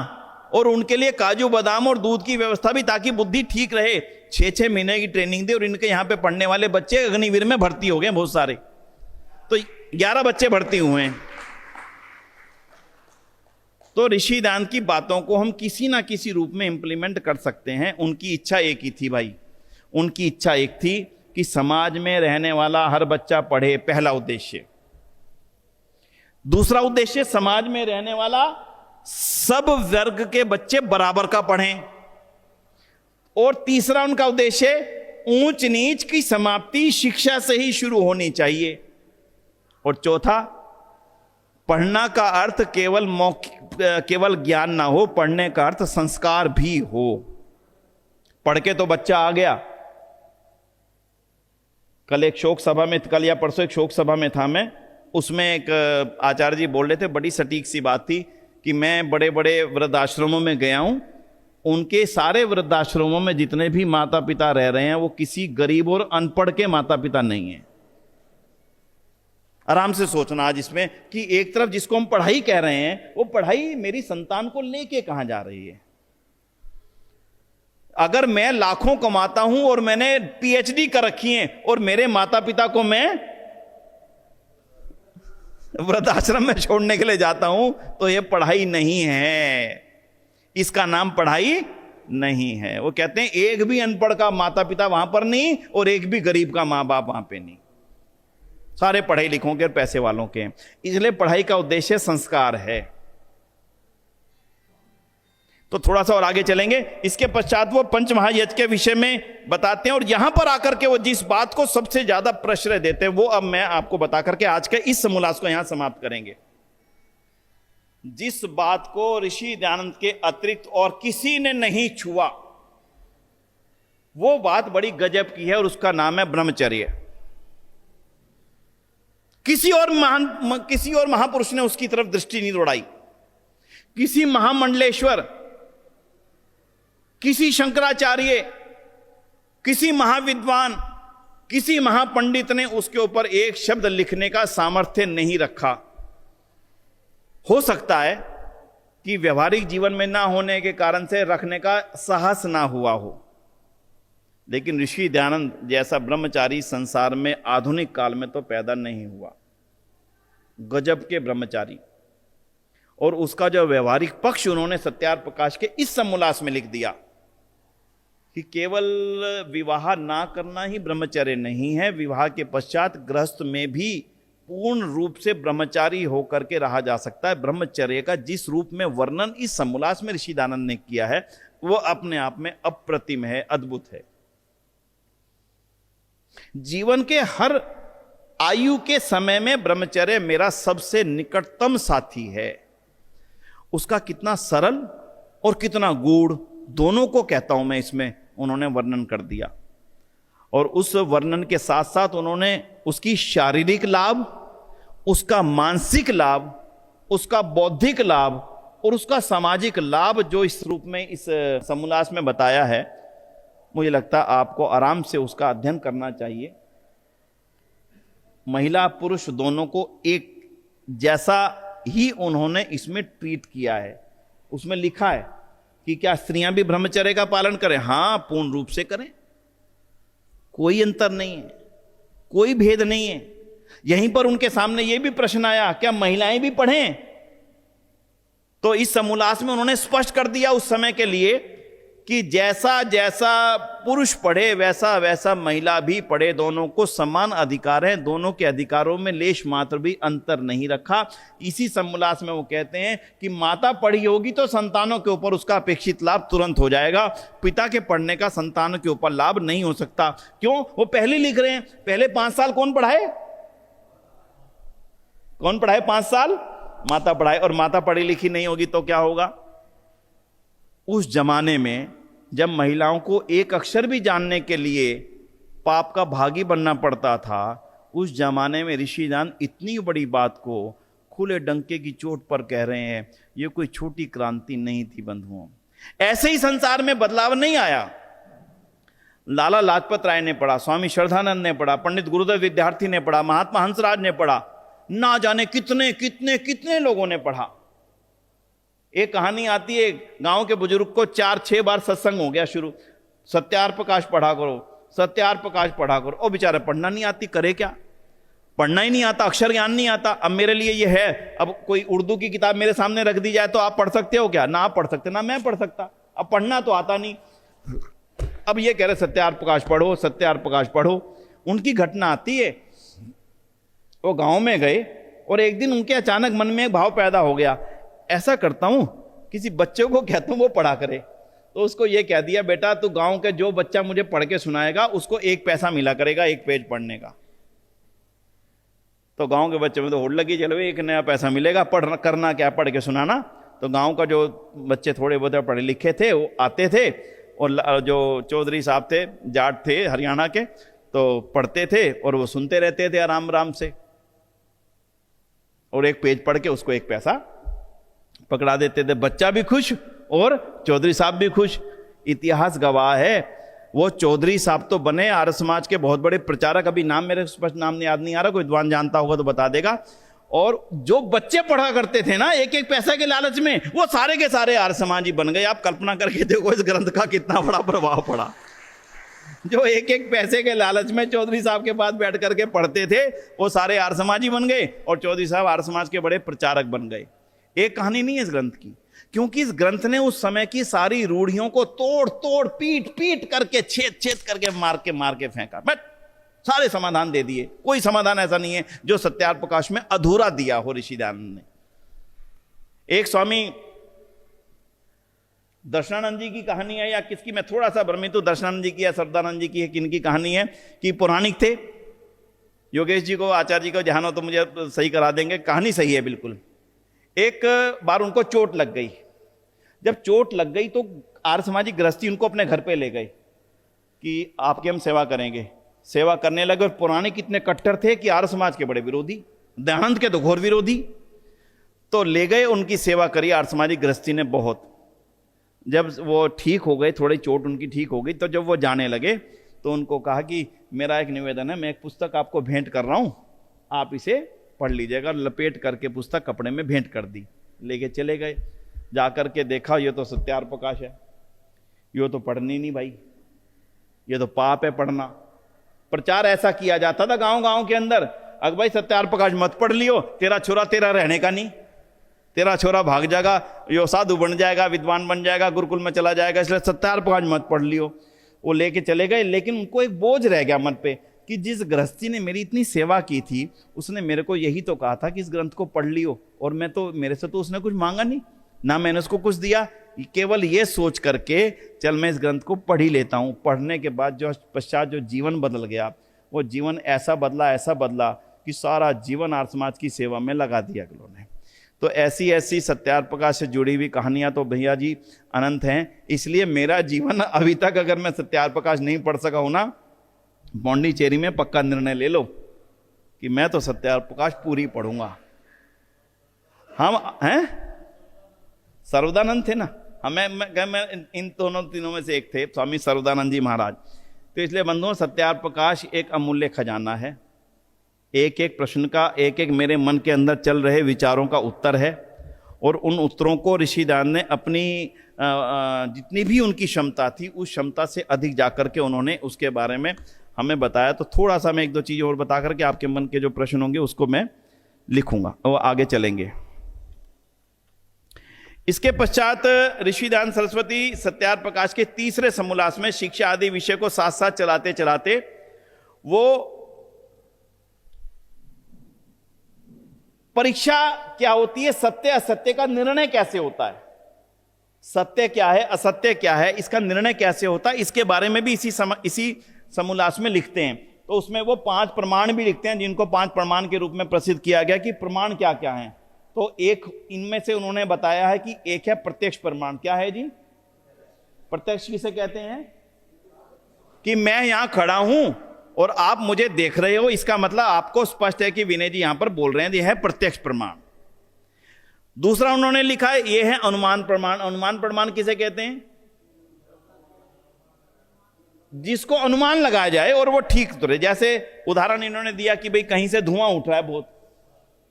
Speaker 1: और उनके लिए काजू बादाम और दूध की व्यवस्था भी, ताकि बुद्धि ठीक रहे। 6-6 महीने की ट्रेनिंग दे और इनके यहां पे पढ़ने वाले बच्चे अग्निवीर में भर्ती हो गए बहुत सारे। तो 11 बच्चे भर्ती हुए हैं। तो ऋषिदान की बातों को हम किसी ना किसी रूप में इंप्लीमेंट कर सकते हैं। उनकी इच्छा एक ही थी भाई, उनकी इच्छा एक थी कि समाज में रहने वाला हर बच्चा पढ़े, पहला उद्देश्य। दूसरा उद्देश्य, समाज में रहने वाला सब वर्ग के बच्चे बराबर का पढ़ें, और तीसरा उनका उद्देश्य ऊंच नीच की समाप्ति शिक्षा से ही शुरू होनी चाहिए, और चौथा पढ़ना का अर्थ केवल ज्ञान ना हो, पढ़ने का अर्थ संस्कार भी हो। पढ़ के तो बच्चा आ गया। कल एक शोक सभा में, कल या परसों एक शोक सभा में था मैं, उसमें एक आचार्य जी बोल रहे थे, बड़ी सटीक सी बात थी कि मैं बड़े बड़े वृद्धाश्रमों में गया हूं, उनके सारे वृद्धाश्रमों में जितने भी माता पिता रह रहे हैं वो किसी गरीब और अनपढ़ के माता पिता नहीं हैं। आराम से सोचना आज इसमें कि एक तरफ जिसको हम पढ़ाई कह रहे हैं, वो पढ़ाई मेरी संतान को लेके कहां जा रही है। अगर मैं लाखों कमाता हूं और मैंने पीएचडी कर रखी है और मेरे माता पिता को मैं वृद्धाश्रम में छोड़ने के लिए जाता हूं, तो यह पढ़ाई नहीं है, इसका नाम पढ़ाई नहीं है। वो कहते हैं एक भी अनपढ़ का माता पिता वहां पर नहीं और एक भी गरीब का मां बाप वहां पे नहीं, सारे पढ़े लिखों के और पैसे वालों के। इसलिए पढ़ाई का उद्देश्य संस्कार है। तो थोड़ा सा और आगे चलेंगे। इसके पश्चात वो पंच महायज्ञ के विषय में बताते हैं, और यहां पर आकर के वो जिस बात को सबसे ज्यादा प्रश्रय देते हैं वो अब मैं आपको बता करके आज के इस समूलास को यहां समाप्त करेंगे। जिस बात को ऋषि दयानंद के अतिरिक्त और किसी ने नहीं छुआ, वो बात बड़ी गजब की है, और उसका नाम है ब्रह्मचर्य। किसी और महापुरुष ने उसकी तरफ दृष्टि नहीं दौड़ाई। किसी महामंडलेश्वर, किसी शंकराचार्य, किसी महाविद्वान, किसी महापंडित ने उसके ऊपर एक शब्द लिखने का सामर्थ्य नहीं रखा। हो सकता है कि व्यवहारिक जीवन में ना होने के कारण से रखने का साहस ना हुआ हो, लेकिन ऋषि दयानंद जैसा ब्रह्मचारी संसार में आधुनिक काल में तो पैदा नहीं हुआ। गजब के ब्रह्मचारी, और उसका जो व्यवहारिक पक्ष उन्होंने सत्यार्थ प्रकाश के इस समोल्लास में लिख दिया कि केवल विवाह ना करना ही ब्रह्मचर्य नहीं है, विवाह के पश्चात गृहस्थ में भी पूर्ण रूप से ब्रह्मचारी होकर के रहा जा सकता है। ब्रह्मचर्य का जिस रूप में वर्णन इस समोल्लास में ऋषि दयानंद ने किया है वो अपने आप में अप्रतिम है, अद्भुत है। जीवन के हर आयु के समय में ब्रह्मचर्य मेरा सबसे निकटतम साथी है। उसका कितना सरल और कितना गूढ़, दोनों को कहता हूं मैं, इसमें उन्होंने वर्णन कर दिया। और उस वर्णन के साथ साथ उन्होंने उसकी शारीरिक लाभ, उसका मानसिक लाभ, उसका बौद्धिक लाभ और उसका सामाजिक लाभ जो इस रूप में इस समोल्लास में बताया है, मुझे लगता है आपको आराम से उसका अध्ययन करना चाहिए। महिला पुरुष दोनों को एक जैसा ही उन्होंने इसमें ट्रीट किया है। उसमें लिखा है कि क्या स्त्रियां भी ब्रह्मचर्य का पालन करें? हां, पूर्ण रूप से करें, कोई अंतर नहीं है, कोई भेद नहीं है। यहीं पर उनके सामने यह भी प्रश्न आया, क्या महिलाएं भी पढ़ें? तो इस समोल्लास में उन्होंने स्पष्ट कर दिया उस समय के लिए कि जैसा जैसा पुरुष पढ़े वैसा वैसा महिला भी पढ़े, दोनों को समान अधिकार है, दोनों के अधिकारों में लेश मात्र भी अंतर नहीं रखा। इसी समोल्लास में वो कहते हैं कि माता पढ़ी होगी तो संतानों के ऊपर उसका अपेक्षित लाभ तुरंत हो जाएगा, पिता के पढ़ने का संतानों के ऊपर लाभ नहीं हो सकता। क्यों? वो पहले लिख रहे हैं, पहले 5 साल कौन पढ़ाए? कौन पढ़ाए? 5 साल माता पढ़ाए। और माता पढ़ी लिखी नहीं होगी तो क्या होगा? उस जमाने में जब महिलाओं को एक अक्षर भी जानने के लिए पाप का भागी बनना पड़ता था, उस जमाने में ऋषि दयानंद इतनी बड़ी बात को खुले डंके की चोट पर कह रहे हैं। यह कोई छोटी क्रांति नहीं थी बंधुओं। ऐसे ही संसार में बदलाव नहीं आया। लाला लाजपत राय ने पढ़ा, स्वामी श्रद्धानंद ने पढ़ा, पंडित गुरुदेव विद्यार्थी ने पढ़ा, महात्मा हंसराज ने पढ़ा, ना जाने कितने कितने कितने लोगों ने पढ़ा। एक कहानी आती है, गांव के बुजुर्ग को 4-6 बार सत्संग हो गया शुरू, सत्यार्थ प्रकाश पढ़ा करो, सत्यार्थ प्रकाश पढ़ा करो। और बेचारा पढ़ना नहीं आती, करे क्या? पढ़ना ही नहीं आता, अक्षर ज्ञान नहीं आता। अब मेरे लिए ये है, अब कोई उर्दू की किताब मेरे सामने रख दी जाए तो आप पढ़ सकते हो क्या? ना आप पढ़ सकते, ना मैं पढ़ सकता। अब पढ़ना तो आता नहीं। अब ये कह रहे सत्यार्थ प्रकाश पढ़ो, सत्यार्थ प्रकाश पढ़ो। उनकी घटना आती है, वो गांव में गए और एक दिन उनके अचानक मन में एक भाव पैदा हो गया, ऐसा करता हूं, किसी बच्चे को कहता हूं वो पढ़ा करे, तो उसको ये कह दिया, बेटा तू गांव के जो बच्चा मुझे पढ़ के सुनाएगा उसको 1 पैसा मिला करेगा 1 पेज पढ़ने का। तो गांव के बच्चे में तो होड़ लगी, चलो 1 नया पैसा मिलेगा, पढ़ करना क्या, पढ़ के सुनाना। तो गांव का जो बच्चे थोड़े बहुत पढ़े लिखे थे वो आते थे, और जो चौधरी साहब थे, जाट थे हरियाणा के, तो पढ़ते थे और वो सुनते रहते थे आराम आराम से, और 1 पेज पढ़ के उसको 1 पैसा पकड़ा देते थे। बच्चा भी खुश और चौधरी साहब भी खुश। इतिहास गवाह है, वो चौधरी साहब तो बने आर्य समाज के बहुत बड़े प्रचारक, अभी नाम मेरे स्पष्ट नाम याद नहीं आ रहा, कोई विद्वान जानता होगा तो बता देगा। और जो बच्चे पढ़ा करते थे ना 1-1 पैसे के लालच में, वो सारे के सारे आर्य समाजी बन गए। आप कल्पना करके देखो इस ग्रंथ का कितना बड़ा प्रभाव पड़ा। जो 1-1 पैसे के लालच में चौधरी साहब के पास बैठ करके पढ़ते थे, वो सारे आर्य समाजी बन गए, और चौधरी साहब आर्य समाज के बड़े प्रचारक बन गए। एक कहानी नहीं है इस ग्रंथ की, क्योंकि इस ग्रंथ ने उस समय की सारी रूढ़ियों को तोड़ तोड़ पीट पीट करके छेद छेद करके मार के फेंका, बट सारे समाधान दे दिए। कोई समाधान ऐसा नहीं है जो सत्यार्थ प्रकाश में अधूरा दिया हो ऋषि दयानंद ने। एक स्वामी दर्शनानंद जी की कहानी है, या किसकी, मैं थोड़ा सा भ्रमित हूं, दर्शनानंद जी की या सरदानंद जी की है, किनकी कहानी है, कि पौराणिक थे। योगेश जी को, आचार्य जी को ध्यान हो तो मुझे सही करा देंगे, कहानी सही है बिल्कुल। एक बार उनको चोट लग गई। जब चोट लग गई तो आर्य समाजी गृहस्थी उनको अपने घर पे ले गए कि आपकी हम सेवा करेंगे। सेवा करने लगे, और पौराणिक इतने कट्टर थे कि आर्य समाज के बड़े विरोधी, दयानंद के तो घोर विरोधी। तो ले गए, उनकी सेवा करी आर्य समाजी गृहस्थी ने बहुत। जब वो ठीक हो गए, थोड़ी चोट उनकी ठीक हो गई, तो जब वो जाने लगे तो उनको कहा कि मेरा एक निवेदन है, मैं एक पुस्तक आपको भेंट कर रहा हूं, आप इसे पढ़ लीजिएगा। लपेट करके पुस्तक कपड़े में भेंट कर दी, लेके चले गए। जाकर के देखा, ये तो सत्यार्थ प्रकाश है, ये तो पढ़नी नहीं भाई, ये तो पाप है पढ़ना। प्रचार ऐसा किया जाता था गांव गांव के अंदर, अगर भाई सत्यार्थ प्रकाश मत पढ़ लियो, तेरा छोरा तेरा रहने का नहीं, तेरा छोरा भाग जाएगा, यो साधु बन जाएगा, विद्वान बन जाएगा, गुरुकुल में चला जाएगा, इसलिए सत्यार्थ प्रकाश मत पढ़ लियो। वो लेके चले गए, लेकिन उनको एक बोझ रह गया मन पे कि जिस गृहस्थी ने मेरी इतनी सेवा की थी, उसने मेरे को यही तो कहा था कि इस ग्रंथ को पढ़ लियो, और मैं तो, मेरे से तो उसने कुछ मांगा नहीं, ना मैंने उसको कुछ दिया, केवल ये सोच करके चल मैं इस ग्रंथ को पढ़ ही लेता हूँ। पढ़ने के बाद जो पश्चात जो जीवन बदल गया, वो जीवन ऐसा बदला कि सारा जीवन आर्य समाज की सेवा में लगा दिया अगलों ने। तो ऐसी ऐसी सत्यार्थ प्रकाश से जुड़ी हुई कहानियां तो भैया जी अनंत हैं। इसलिए मेरा जीवन अभी तक, अगर मैं सत्यार्थ प्रकाश नहीं पढ़ सका हूं ना, पौंडीचेरी में पक्का निर्णय ले लो कि मैं तो सत्यार्थ प्रकाश पूरी पढ़ूंगा। हम हैं, सर्वदानंद थे ना, मैं इन दोनों तीनों में से एक थे, स्वामी सर्वदानंद जी महाराज। तो इसलिए बंधुओं, सत्यार्थ प्रकाश एक अमूल्य खजाना है। एक एक प्रश्न का, एक एक मेरे मन के अंदर चल रहे विचारों का उत्तर है, और उन उत्तरों को ऋषि दयानंद ने अपनी जितनी भी उनकी क्षमता थी, उस क्षमता से अधिक जाकर के उन्होंने उसके बारे में हमें बताया। तो थोड़ा सा मैं 1-2 चीज़ें और बता करके आपके मन के जो प्रश्न होंगे उसको मैं लिखूंगा और आगे चलेंगे। इसके पश्चात ऋषि दयानंद सरस्वती सत्यार्थ प्रकाश के तीसरे समोल्लास में शिक्षा आदि विषय को साथ साथ चलाते चलाते वो परीक्षा क्या होती है, सत्य असत्य का निर्णय कैसे होता है, सत्य क्या है असत्य क्या है, इसका निर्णय कैसे होता है, इसके बारे में भी इसी समोल्लास में लिखते हैं। तो उसमें वो 5 प्रमाण भी लिखते हैं, जिनको 5 प्रमाण के रूप में प्रसिद्ध किया गया कि प्रमाण क्या क्या हैं। तो एक इनमें से उन्होंने बताया है कि एक है प्रत्यक्ष प्रमाण। क्या है जी? प्रत्यक्ष किसे कहते हैं? कि मैं यहां खड़ा हूं और आप मुझे देख रहे हो, इसका मतलब आपको स्पष्ट है कि विनय जी यहां पर बोल रहे हैं, यह है प्रत्यक्ष प्रमाण। दूसरा उन्होंने लिखा है यह है अनुमान प्रमाण। अनुमान प्रमाण किसे कहते हैं? जिसको अनुमान लगाया जाए और वो ठीक उतरे। जैसे उदाहरण इन्होंने दिया कि भाई कहीं से धुआं उठ रहा है बहुत,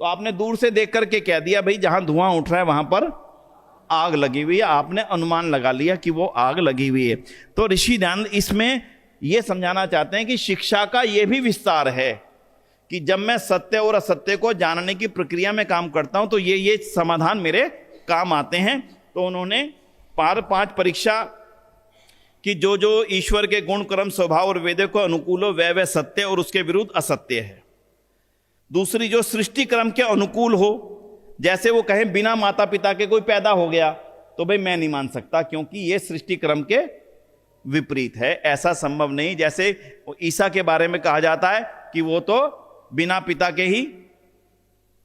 Speaker 1: तो आपने दूर से देख करके कह दिया भाई जहां धुआं उठ रहा है वहां पर आग लगी हुई है, आपने अनुमान लगा लिया कि वो आग लगी हुई है। तो ऋषि दयानंद इसमें यह समझाना चाहते हैं कि शिक्षा का यह भी विस्तार है कि जब मैं सत्य और असत्य को जानने की प्रक्रिया में काम करता हूं तो ये समाधान मेरे काम आते हैं। तो उन्होंने 5 परीक्षा कि जो जो ईश्वर के गुण कर्म स्वभाव और वेदों को अनुकूल हो वह सत्य और उसके विरुद्ध असत्य है। दूसरी जो सृष्टि क्रम के अनुकूल हो जैसे वो कहें बिना माता पिता के कोई पैदा हो गया, तो भाई मैं नहीं मान सकता, क्योंकि ये सृष्टि क्रम के विपरीत है, ऐसा संभव नहीं। जैसे ईसा के बारे में कहा जाता है कि वो तो बिना पिता के ही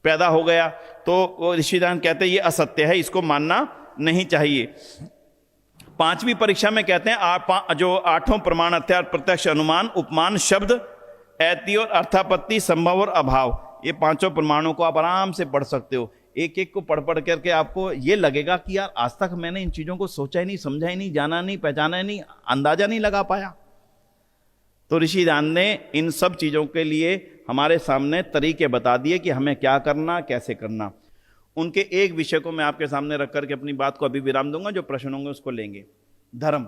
Speaker 1: पैदा हो गया, तो ऋषिदान कहते हैं ये असत्य है, इसको मानना नहीं चाहिए। पांचवी परीक्षा में कहते हैं जो आठों प्रमाण अर्थात प्रत्यक्ष, अनुमान, उपमान, शब्द, ऐति और अर्थापत्ति, संभव और अभाव, ये पांचों प्रमाणों को आप आराम से पढ़ सकते हो। एक एक को पढ़ पढ़ करके आपको ये लगेगा कि यार आज तक मैंने इन चीजों को सोचा ही नहीं, समझा ही नहीं, जाना नहीं, पहचाना ही नहीं, अंदाजा नहीं लगा पाया। तो ऋषिदान ने इन सब चीजों के लिए हमारे सामने तरीके बता दिए कि हमें क्या करना, कैसे करना। उनके एक विषय को मैं आपके सामने रख करके अपनी बात को अभी विराम दूंगा, जो प्रश्न होंगे उसको लेंगे। धर्म।